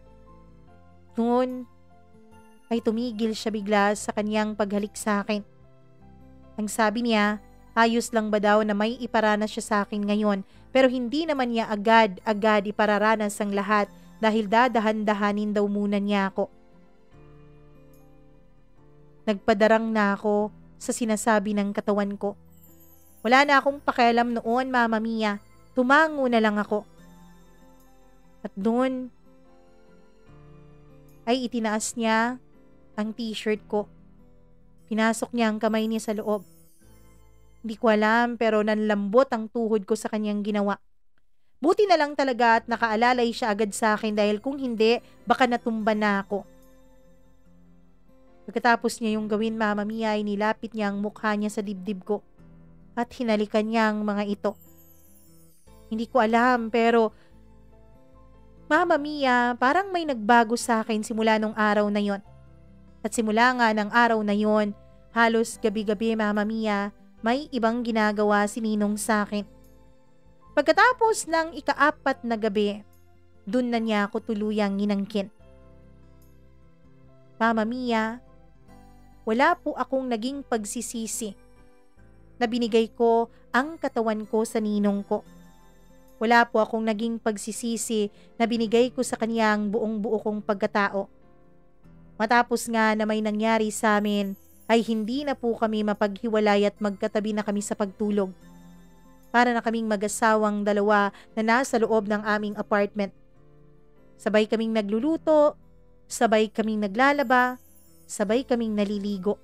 S1: noon ay tumigil siya bigla sa kanyang paghalik sa akin. Ang sabi niya, ayos lang ba daw na may iparanas siya sa akin ngayon pero hindi naman niya agad-agad ipararanas ang lahat dahil dadahan-dahanin daw muna niya ako. Nagpadarang na ako sa sinasabi ng katawan ko. Wala na akong pakialam noon, Mama Mia. Tumango na lang ako. At doon ay itinaas niya ang t-shirt ko. Pinasok niya ang kamay niya sa loob. Hindi ko alam pero nanlambot ang tuhod ko sa kanyang ginawa. Buti na lang talaga at nakaalalay siya agad sa akin dahil kung hindi, baka natumba na ako. Pagkatapos niya yung gawin, Mama Mia, ay nilapit niya ang mukha niya sa dibdib ko at hinalikan niya ang mga ito. Hindi ko alam pero Mama Mia, parang may nagbago sa akin simula nung araw na yon. At simula nga ng araw na yon, halos gabi-gabi, Mama Mia, may ibang ginagawa si Ninong sa akin. Pagkatapos ng ika-4 na gabi, dun na niya ako tuluyang inangkin. Mama Mia, wala po akong naging pagsisisi na binigay ko ang katawan ko sa ninong ko. Wala po akong naging pagsisisi na binigay ko sa kanya ang buong-buo kong pagkatao. Matapos nga na may nangyari sa amin, ay hindi na po kami mapaghiwalay at magkatabi na kami sa pagtulog. Para na kaming mag-asawang dalawa na nasa loob ng aming apartment. Sabay kaming nagluluto, sabay kaming naglalaba, sabay kaming naliligo.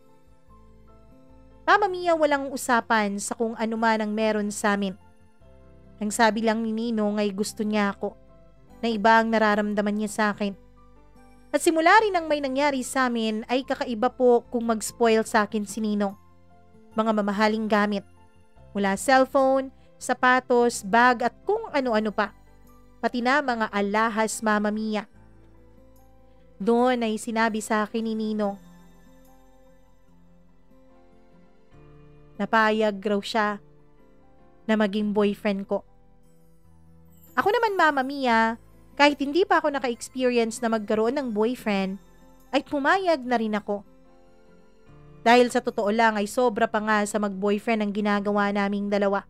S1: Mama Mia, walang usapan sa kung ano man ang meron sa amin. Ang sabi lang ni Ninong ay gusto niya ako, na iba ang nararamdaman niya sa akin. At simula rin ang may nangyari sa amin ay kakaiba po kung mag-spoil sa akin si Ninong. Mga mamahaling gamit, mula cellphone, sapatos, bag at kung ano-ano pa. Pati na mga alahas, Mama Mia. Doon ay sinabi sa akin ni Ninong, napayag raw siya na maging boyfriend ko. Ako naman, Mama Mia, kahit hindi pa ako naka-experience na magkaroon ng boyfriend, ay pumayag na rin ako. Dahil sa totoo lang ay sobra pa nga sa mag-boyfriend ang ginagawa naming dalawa.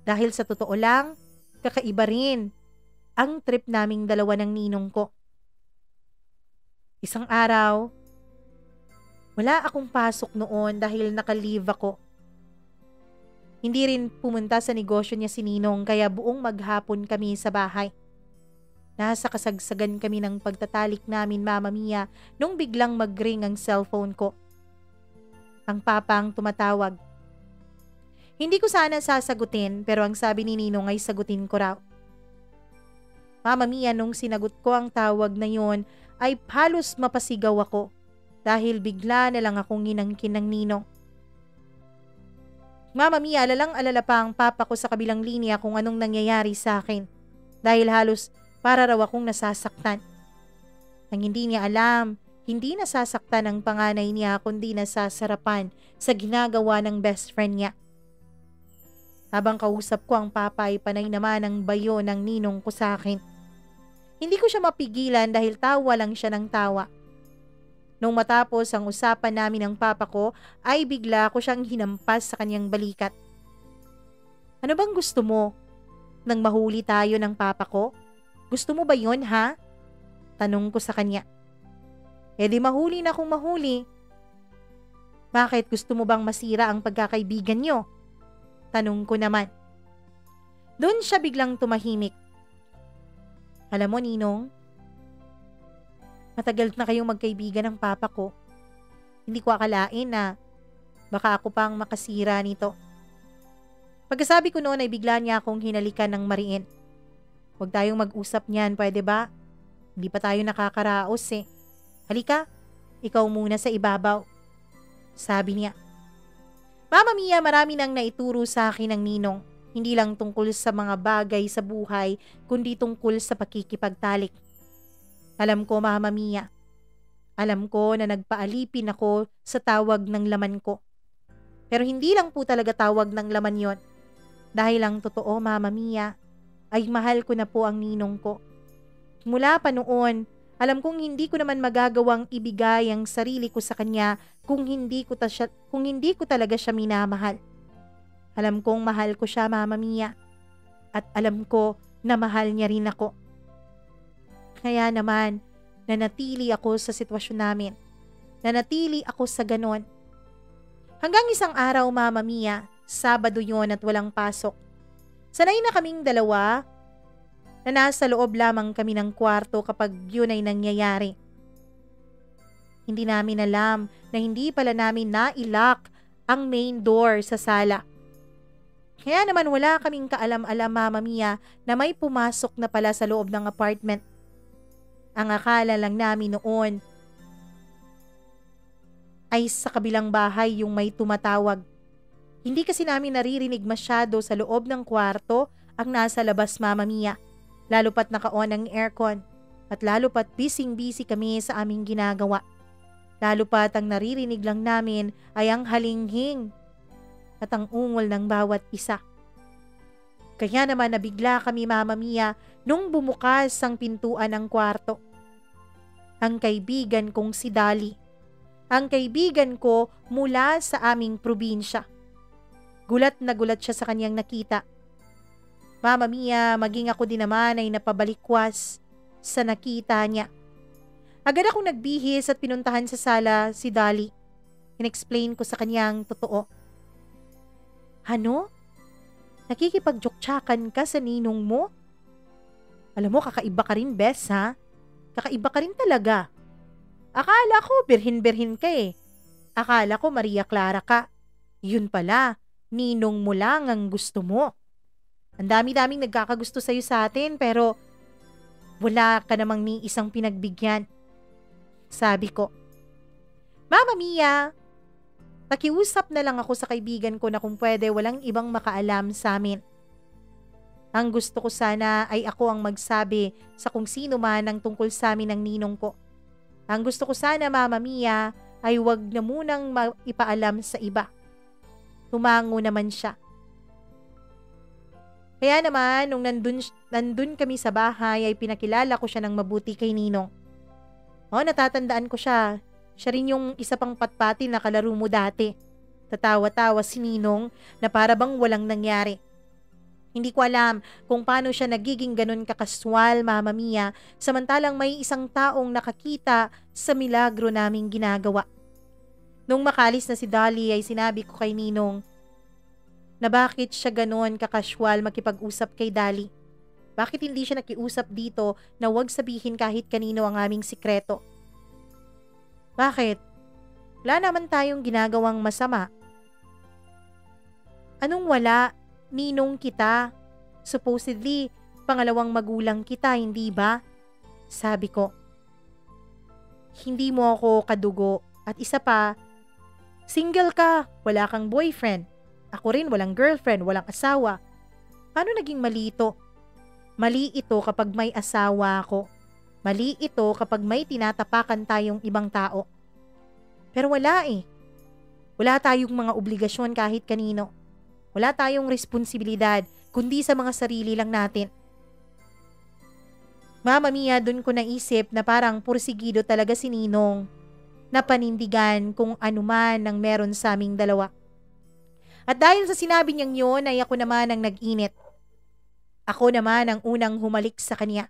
S1: Dahil sa totoo lang, kakaiba rin ang trip naming dalawa ng ninong ko. Isang araw, wala akong pasok noon dahil naka-leave ako. Hindi rin pumunta sa negosyo niya si Ninong kaya buong maghapon kami sa bahay. Nasa kasagsagan kami ng pagtatalik namin, Mama Mia, nung biglang mag-ring ang cellphone ko. Ang papa ang tumatawag. Hindi ko sana sasagutin pero ang sabi ni Ninong ay sagutin ko raw. Mama Mia, nung sinagot ko ang tawag na yon ay halos mapasigaw ako dahil bigla na lang akong inangkin ng Ninong. Mama Mia, alalang-alala pa ang papa ko sa kabilang linya kung anong nangyayari sa akin dahil halos para raw akong nasasaktan. Ang hindi niya alam, hindi nasasaktan ang panganay niya kundi nasasarapan sa ginagawa ng best friend niya. Habang kausap ko ang papa ay panay naman ang bayo ng ninong ko sa akin. Hindi ko siya mapigilan dahil tawa lang siya ng tawa. Nung matapos ang usapan namin ng papa ko, ay bigla ko siyang hinampas sa kanyang balikat. Ano bang gusto mo? Nang mahuli tayo ng papa ko? Gusto mo ba yon, ha? Tanong ko sa kanya. Eh di mahuli na kung mahuli. Bakit gusto mo bang masira ang pagkakaibigan nyo? Tanong ko naman. Doon siya biglang tumahimik. Alam mo, Ninong, matagal na kayong magkaibigan ng papa ko. Hindi ko akalain na baka ako pang makasira nito. Pagkasabi ko noon ay bigla niya akong hinalikan ng mariin. Huwag tayong mag-usap niyan, pwede ba? Hindi pa tayo nakakaraos eh. Halika, ikaw muna sa ibabaw, sabi niya. Mama Mia, marami nang naituro sa akin ng ninong. Hindi lang tungkol sa mga bagay sa buhay, kundi tungkol sa pakikipagtalik. Alam ko, Mama Mia. Alam ko na nagpaalipin ako sa tawag ng laman ko. Pero hindi lang po talaga tawag ng laman yon. Dahil ang totoo, Mama Mia, ay mahal ko na po ang ninong ko. Mula pa noon, alam kong hindi ko naman magagawang ibigay ang sarili ko sa kanya kung hindi ko talaga siya minamahal. Alam kong mahal ko siya, Mama Mia. At alam ko na mahal niya rin ako. Kaya naman, nanatili ako sa sitwasyon namin. Nanatili ako sa ganon. Hanggang isang araw, Mama Mia, Sabado yon at walang pasok. Sanay na kaming dalawa na nasa loob lamang kami ng kwarto kapag yun ay nangyayari. Hindi namin alam na hindi pala namin nailock ang main door sa sala. Kaya naman wala kaming kaalam-alam, Mama Mia, na may pumasok na pala sa loob ng apartment. Ang akala lang namin noon ay sa kabilang bahay yung may tumatawag. Hindi kasi namin naririnig masyado sa loob ng kwarto ang nasa labas, Mama Mia. Lalo pat naka-on ang aircon at lalo pat busy-busy kami sa aming ginagawa. Lalo pat ang naririnig lang namin ay ang halinghing at ang ungol ng bawat isa. Kaya naman nabigla kami, Mama Mia, nung bumukas ang pintuan ng kwarto. Ang kaibigan kong si Dali. Ang kaibigan ko mula sa aming probinsya. Gulat na gulat siya sa kanyang nakita. Mama Mia, maging ako din naman ay napabalikwas sa nakita niya. Agad akong nagbihis at pinuntahan sa sala si Dali. In-explain ko sa kanyang totoo. Ano? Nakikipagjoktsakan ka sa ninong mo? Alam mo, kakaiba ka rin, Bes, ha? Kakaiba ka rin talaga. Akala ko birhin-birhin ka eh. Akala ko Maria Clara ka. Yun pala, ninong mo lang ang gusto mo. Ang dami-daming nagkakagusto sa'yo sa atin pero wala ka namang ni isang pinagbigyan. Sabi ko. Mama Mia, nakiusap na lang ako sa kaibigan ko na kung pwede walang ibang makaalam sa amin. Ang gusto ko sana ay ako ang magsabi sa kung sino man ang tungkol sa amin ng ninong ko. Ang gusto ko sana, Mama Mia, ay wag na munang ipaalam sa iba. Tumango naman siya. Kaya naman, nung nandun kami sa bahay, ay pinakilala ko siya ng mabuti kay Ninong. Natatandaan ko siya. Siya rin yung isa pang patpati na kalaro mo dati. Tatawa-tawa si Ninong na para bang walang nangyari. Hindi ko alam kung paano siya nagiging ganun kakaswal, Mama Mia, samantalang may isang taong nakakita sa milagro naming ginagawa. Nung makalis na si Dali ay sinabi ko kay Ninong na bakit siya ganun kakaswal makipag-usap kay Dali. Bakit hindi siya nakiusap dito na huwag sabihin kahit kanino ang aming sikreto? Bakit? Wala naman tayong ginagawang masama. Anong wala? Ninong kita. Supposedly, pangalawang magulang kita, hindi ba? Sabi ko. Hindi mo ako kadugo. At isa pa, single ka, wala kang boyfriend. Ako rin, walang girlfriend, walang asawa. Paano naging mali ito? Mali ito kapag may asawa ako. Mali ito kapag may tinatapakan tayong ibang tao. Pero wala eh. Wala tayong mga obligasyon kahit kanino. Wala tayong responsibilidad, kundi sa mga sarili lang natin. Mama Mia, dun ko naisip na parang pursigido talaga si Ninong na panindigan kung anuman ang meron sa aming dalawa. At dahil sa sinabi niyang yun ay ako naman ang nag-init. Ako naman ang unang humalik sa kanya.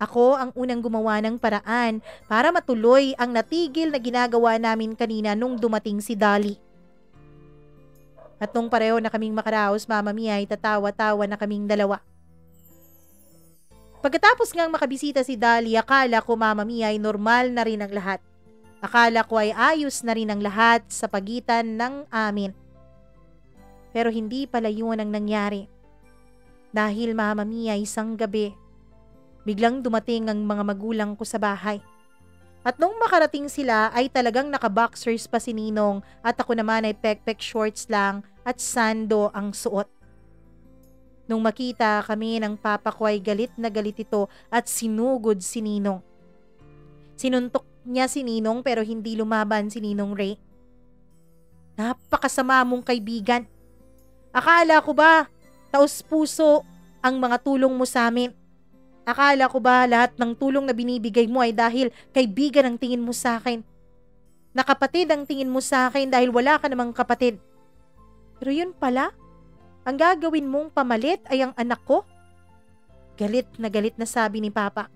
S1: Ako ang unang gumawa ng paraan para matuloy ang natigil na ginagawa namin kanina nung dumating si Dali. At nung pareho na kaming makaraos, Mama Mia, ay tatawa-tawa na kaming dalawa. Pagkatapos ngang makabisita si Dali, akala ko, Mama Mia, ay normal na rin ang lahat. Akala ko ay ayos na rin ang lahat sa pagitan ng amin. Pero hindi pala yun ang nangyari. Dahil, Mama Mia, isang gabi, Biglang dumating ang mga magulang ko sa bahay. At nung makarating sila ay talagang naka-boxers pa si Ninong at ako naman ay pek-pek shorts lang at sando ang suot. Nung makita kami ng papa ko ay galit na galit ito at sinugod si Ninong. Sinuntok niya si Ninong pero hindi lumaban si Ninong Ray. Napakasama mong kaibigan. Akala ko ba taos puso ang mga tulong mo sa amin? Akala ko ba lahat ng tulong na binibigay mo ay dahil kaibigan ang tingin mo sa akin? Na kapatid ang tingin mo sa akin dahil wala ka namang kapatid. Pero yun pala, ang gagawin mong pamalit ay ang anak ko? Galit na sabi ni Papa.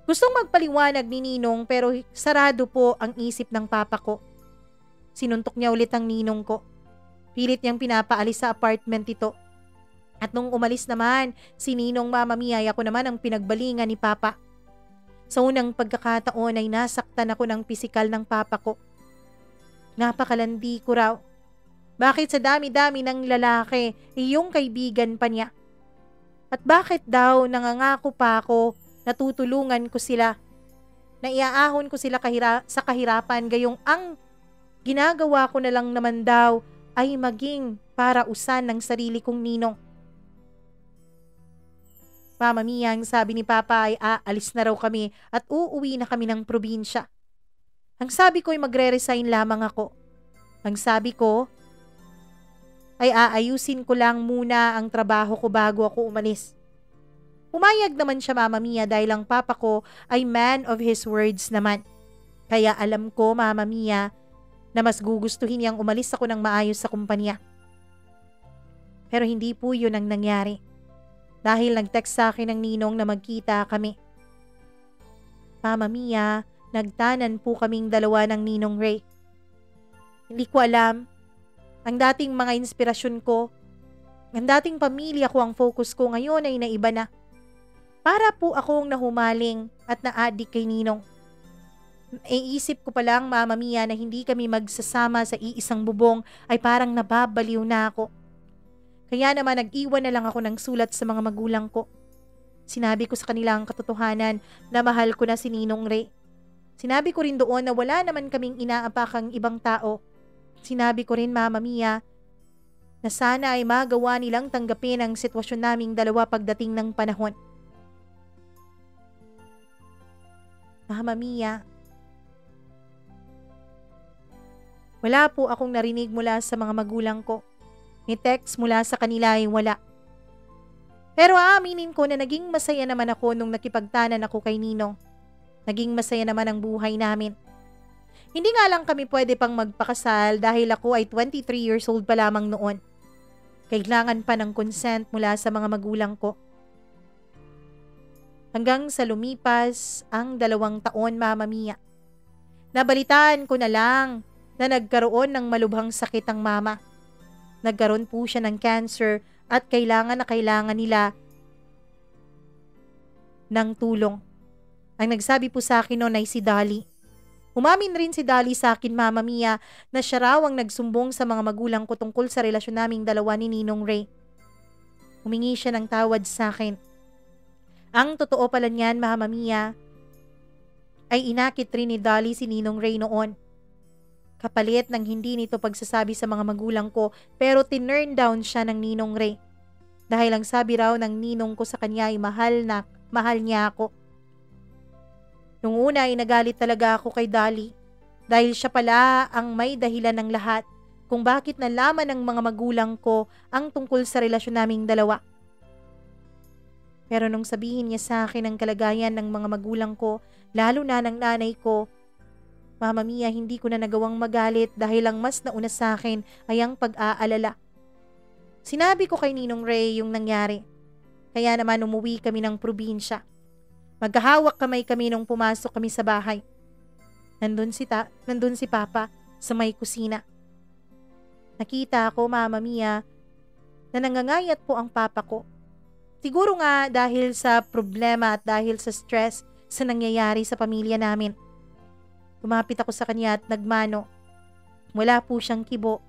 S1: Gustong magpaliwanag ni Ninong pero sarado po ang isip ng Papa ko. Sinuntok niya ulit ang Ninong ko. Pilit niyang pinapaalis sa apartment ito. At nung umalis naman, si Ninong Mama Mia ay ako naman ang pinagbalingan ni Papa. Sa unang pagkakataon ay nasaktan ako ng pisikal ng Papa ko. Napakalandi ko raw. Bakit sa dami-dami ng lalaki, iyong kaibigan pa niya? At bakit daw nangangako pa ako na tutulungan ko sila? Na iaahon ko sila sa kahirapan gayong ang ginagawa ko na lang naman daw ay maging para usan ng sarili kong ninong. Mama Mia, ang sabi ni Papa ay aalis na raw kami at uuwi na kami ng probinsya. Ang sabi ko ay magre-resign lamang ako. Ang sabi ko ay aayusin ko lang muna ang trabaho ko bago ako umalis. Pumayag naman siya Mama Mia dahil ang Papa ko ay man of his words naman. Kaya alam ko Mama Mia na mas gugustuhin niyang umalis ako ng maayos sa kumpanya. Pero hindi po yun ang nangyari. Dahil nag-text sa akin ng Ninong na magkita kami. Mama Mia, nagtanan po kaming dalawa ng Ninong Ray. Hindi ko alam. Ang dating mga inspirasyon ko, ang dating pamilya ko ang focus ko ngayon ay naiba na. Para po akong nahumaling at na-addict kay Ninong. Iisip ko pa lang Mama Mia na hindi kami magsasama sa iisang bubong ay parang nababaliw na ako. Kaya naman nag-iwan na lang ako ng sulat sa mga magulang ko. Sinabi ko sa kanila ang katotohanan na mahal ko na si Ninong Ray. Sinabi ko rin doon na wala naman kaming inaapakang ibang tao. Sinabi ko rin Mama Mia na sana ay magawa nilang tanggapin ang sitwasyon naming dalawa pagdating ng panahon. Mama Mia, wala po akong narinig mula sa mga magulang ko. Ni text mula sa kanila ay wala. Pero aaminin ko na naging masaya naman ako nung nakipagtanan ako kay Ninong. Naging masaya naman ang buhay namin. Hindi nga lang kami pwede pang magpakasal dahil ako ay 23 years old pa lamang noon. Kailangan pa ng consent mula sa mga magulang ko. Hanggang sa lumipas ang 2 taon Mama Mia. Nabalitaan ko na lang na nagkaroon ng malubhang sakit ang mama. Nagkaroon po siya ng cancer at kailangan nila ng tulong. Ang nagsabi po sa akin noon ay si Dolly. Umamin rin si Dolly sa akin Mama Mia na siya raw ang nagsumbong sa mga magulang ko tungkol sa relasyon naming dalawa ni Ninong Ray. Humingi siya ng tawad sa akin. Ang totoo pala niyan Mama Mia ay inakit rin ni Dolly si Ninong Ray noon. Kapalit ng hindi nito pagsasabi sa mga magulang ko pero tinurn down siya ng Ninong Ray. Dahil ang sabi raw ng ninong ko sa kanya ay mahal niya ako. Nung una ay nagalit talaga ako kay Dolly dahil siya pala ang may dahilan ng lahat kung bakit nalaman ng mga magulang ko ang tungkol sa relasyon naming dalawa. Pero nung sabihin niya sa akin ang kalagayan ng mga magulang ko, lalo na ng nanay ko, Mama Mia, hindi ko na nagawang magalit dahil ang mas nauna sa akin ay ang pag-aalala. Sinabi ko kay Ninong Ray yung nangyari. Kaya naman umuwi kami ng probinsya. Magkahawak kamay kami nung pumasok kami sa bahay. Nandun si Papa sa may kusina. Nakita ko Mama Mia na nangangayat po ang Papa ko. Siguro nga dahil sa problema at dahil sa stress sa nangyayari sa pamilya namin. Kumapit ako sa kanya at nagmano. Wala po siyang kibo.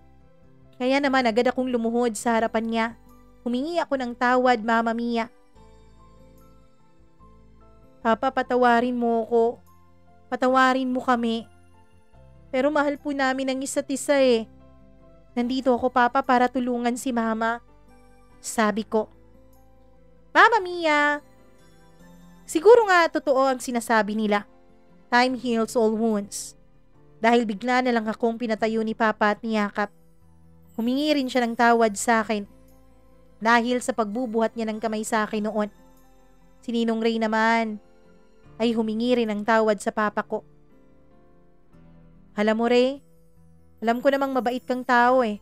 S1: Kaya naman agad akong lumuhod sa harapan niya. Humingi ako ng tawad, Mama Mia. Papa, patawarin mo ko. Patawarin mo kami. Pero mahal po namin ang isa't isa eh. Nandito ako, Papa, para tulungan si Mama. Sabi ko. Mama Mia, siguro nga totoo ang sinasabi nila. Time heals all wounds. Dahil bigla na lang akong pinatayo ni Papa at niyakap. Humingi rin siya ng tawad sa akin. Dahil sa pagbubuhat niya ng kamay sa akin noon. Si Ninong Ray naman ay humingi rin ng tawad sa Papa ko. Alam mo, Ray, alam ko namang mabait kang tao eh.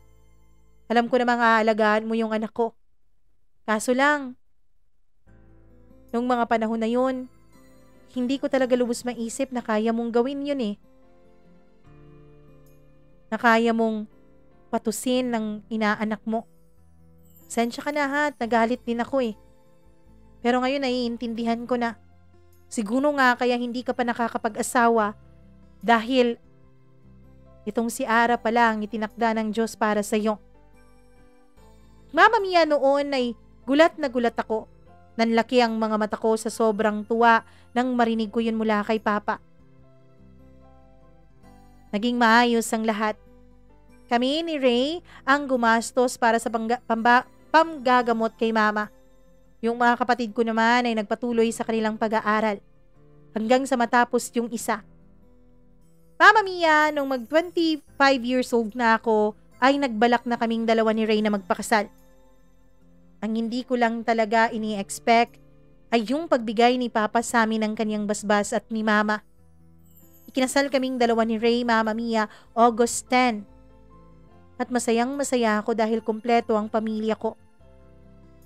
S1: Alam ko namang aalagaan mo yung anak ko. Kaso lang, nung mga panahon na yun, hindi ko talaga lubos maisip na kaya mong gawin yun eh. Na kaya mong patusin ng inaanak mo. Sensya ka na ha, nagalit din ako eh. Pero ngayon naiintindihan ko na. Siguro nga kaya hindi ka pa nakakapag-asawa dahil itong si Ara pala ang itinakda ng Diyos para sa iyo. Mama Mia, noon ay gulat na gulat ako. Nanlaki ang mga mata ko sa sobrang tuwa nang marinig ko yun mula kay Papa. Naging maayos ang lahat. Kami ni Ray ang gumastos para sa panggagamot kay Mama. Yung mga kapatid ko naman ay nagpatuloy sa kanilang pag-aaral. Hanggang sa matapos yung isa. Mama Mia, nung mag-25 years old na ako, ay nagbalak na kaming dalawa ni Ray na magpakasal. Ang hindi ko lang talaga ini-expect ay yung pagbigay ni Papa sa amin ng kanyang basbas at ni Mama. Ikinasal kaming dalawa ni Ray, Mama Mia, August 10. At masayang masaya ako dahil kumpleto ang pamilya ko.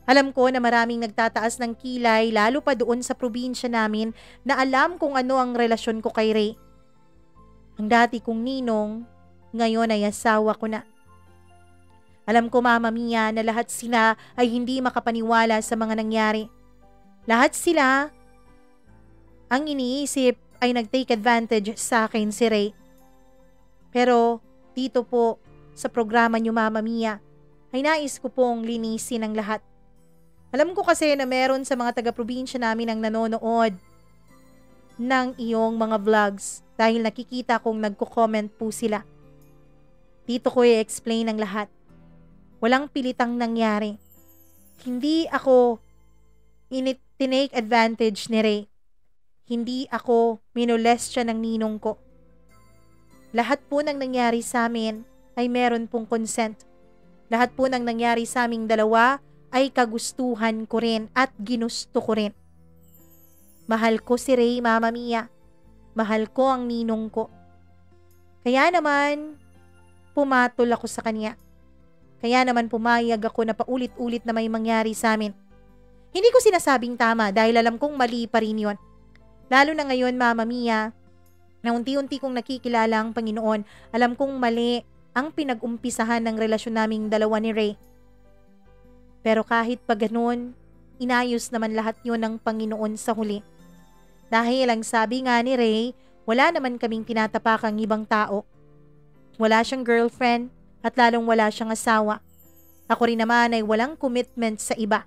S1: Alam ko na maraming nagtataas ng kilay lalo pa doon sa probinsya namin na alam kung ano ang relasyon ko kay Ray. Ang dati kong ninong, ngayon ay asawa ko na. Alam ko, Mama Mia, na lahat sila ay hindi makapaniwala sa mga nangyari. Lahat sila ang iniisip ay nag-take advantage sa akin si Ray. Pero dito po sa programa niyo, Mama Mia, ay nais ko pong linisin ang lahat. Alam ko kasi na meron sa mga taga-probinsya namin ang nanonood ng iyong mga vlogs dahil nakikita kong nagko-comment po sila. Dito ko i-explain ang lahat. Walang pilitang nangyari. Hindi ako tinake advantage ni Ray. Hindi ako minolestya ng ninong ko. Lahat po ng nangyari sa amin ay meron pong consent. Lahat po ng nangyari sa aming dalawa ay kagustuhan ko rin at ginusto ko rin. Mahal ko si Ray, Mama Mia. Mahal ko ang ninong ko. Kaya naman, pumatol ako sa kanya. Kaya naman pumayag ako na paulit-ulit na may mangyari sa amin. Hindi ko sinasabing tama dahil alam kong mali pa rin yun. Lalo na ngayon, Mama Mia, na unti-unti kong nakikilala ang Panginoon, alam kong mali ang pinag-umpisahan ng relasyon naming dalawa ni Ray. Pero kahit pa ganun, inayos naman lahat yun ng Panginoon sa huli. Dahil ang sabi nga ni Ray, wala naman kaming tinatapakang ibang tao. Wala siyang girlfriend at lalong wala siyang asawa. Ako rin naman ay walang commitment sa iba.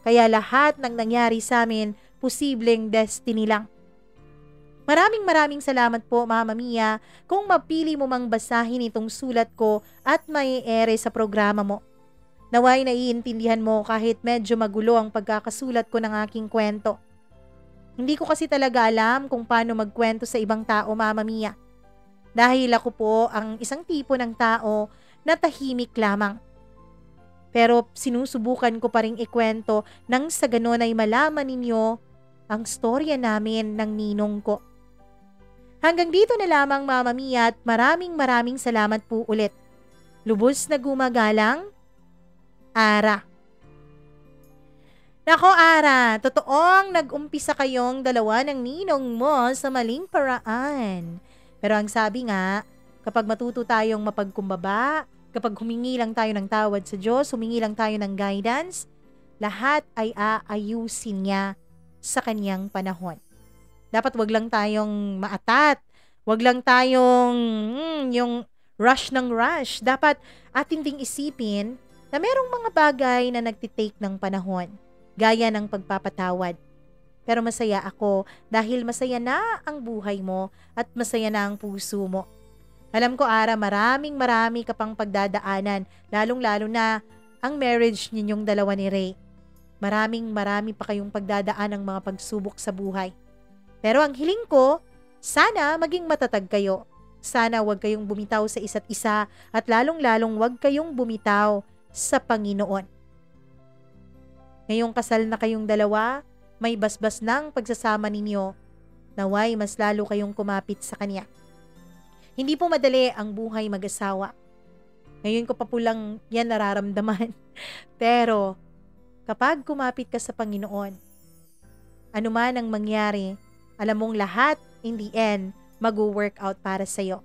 S1: Kaya lahat ng nangyari sa amin, posibleng destiny lang. Maraming salamat po, Mama Mia, kung mapili mo mang basahin itong sulat ko at mai-ere sa programa mo. Naway naiintindihan mo kahit medyo magulo ang pagkakasulat ko ng aking kwento. Hindi ko kasi talaga alam kung paano magkwento sa ibang tao, Mama Mia. Dahil ako po ang isang tipo ng tao na tahimik lamang. Pero sinusubukan ko pa ring ikwento nang sa ganon ay malaman ninyo ang storya namin ng ninong ko. Hanggang dito na lamang, Mama Mia, at maraming salamat po ulit. Lubos na gumagalang, Ara. Nako, Ara, totoong nag-umpisa kayong dalawa ng ninong mo sa maling paraan. Pero ang sabi nga, kapag matuto tayong mapagkumbaba, kapag humingi lang tayo ng tawad sa Diyos, humingi lang tayo ng guidance, lahat ay aayusin niya sa kanyang panahon. Dapat wag lang tayong maatat, wag lang tayong yung rush ng rush. Dapat atin ding isipin na merong mga bagay na nagtitake ng panahon, gaya ng pagpapatawad. Pero masaya ako dahil masaya na ang buhay mo at masaya na ang puso mo. Alam ko, Ara, marami ka pang pagdadaanan, lalong-lalo na ang marriage ninyong dalawa ni Ray. Marami pa kayong pagdadaan ng mga pagsubok sa buhay. Pero ang hiling ko, sana maging matatag kayo. Sana huwag kayong bumitaw sa isa't isa at lalong-lalong huwag kayong bumitaw sa Panginoon. Ngayong kasal na kayong dalawa, may basbas ng pagsasama ninyo. Naway mas lalo kayong kumapit sa Kanya. Hindi po madali ang buhay mag-asawa. Ngayon ko pa po lang yan nararamdaman. Pero kapag kumapit ka sa Panginoon, anuman ang mangyari, alam mong lahat, in the end, mag-work out para sa'yo.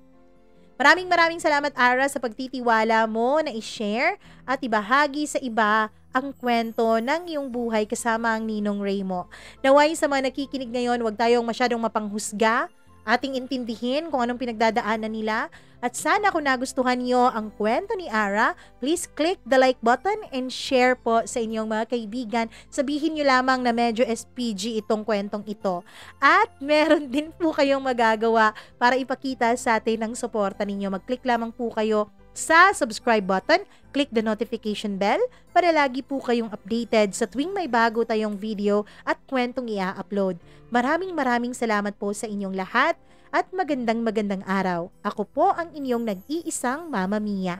S1: Maraming salamat, Ara, sa pagtitiwala mo na i-share at ibahagi sa iba ang kwento ng iyong buhay kasama ang ninong Ray mo. Naway sa mga nakikinig ngayon, huwag tayong masyadong mapanghusga, ating intindihin kung anong pinagdadaanan nila. At sana kung nagustuhan nyo ang kwento ni Ara, please click the like button and share po sa inyong mga kaibigan. Sabihin nyo lamang na medyo SPG itong kwentong ito. At meron din po kayong magagawa para ipakita sa atin ang suporta ninyo. Mag-click lamang po kayo sa subscribe button, click the notification bell para lagi po kayong updated sa tuwing may bago tayong video at kwentong i-upload. Maraming salamat po sa inyong lahat at magandang araw. Ako po ang inyong nag-iisang Mama Mia.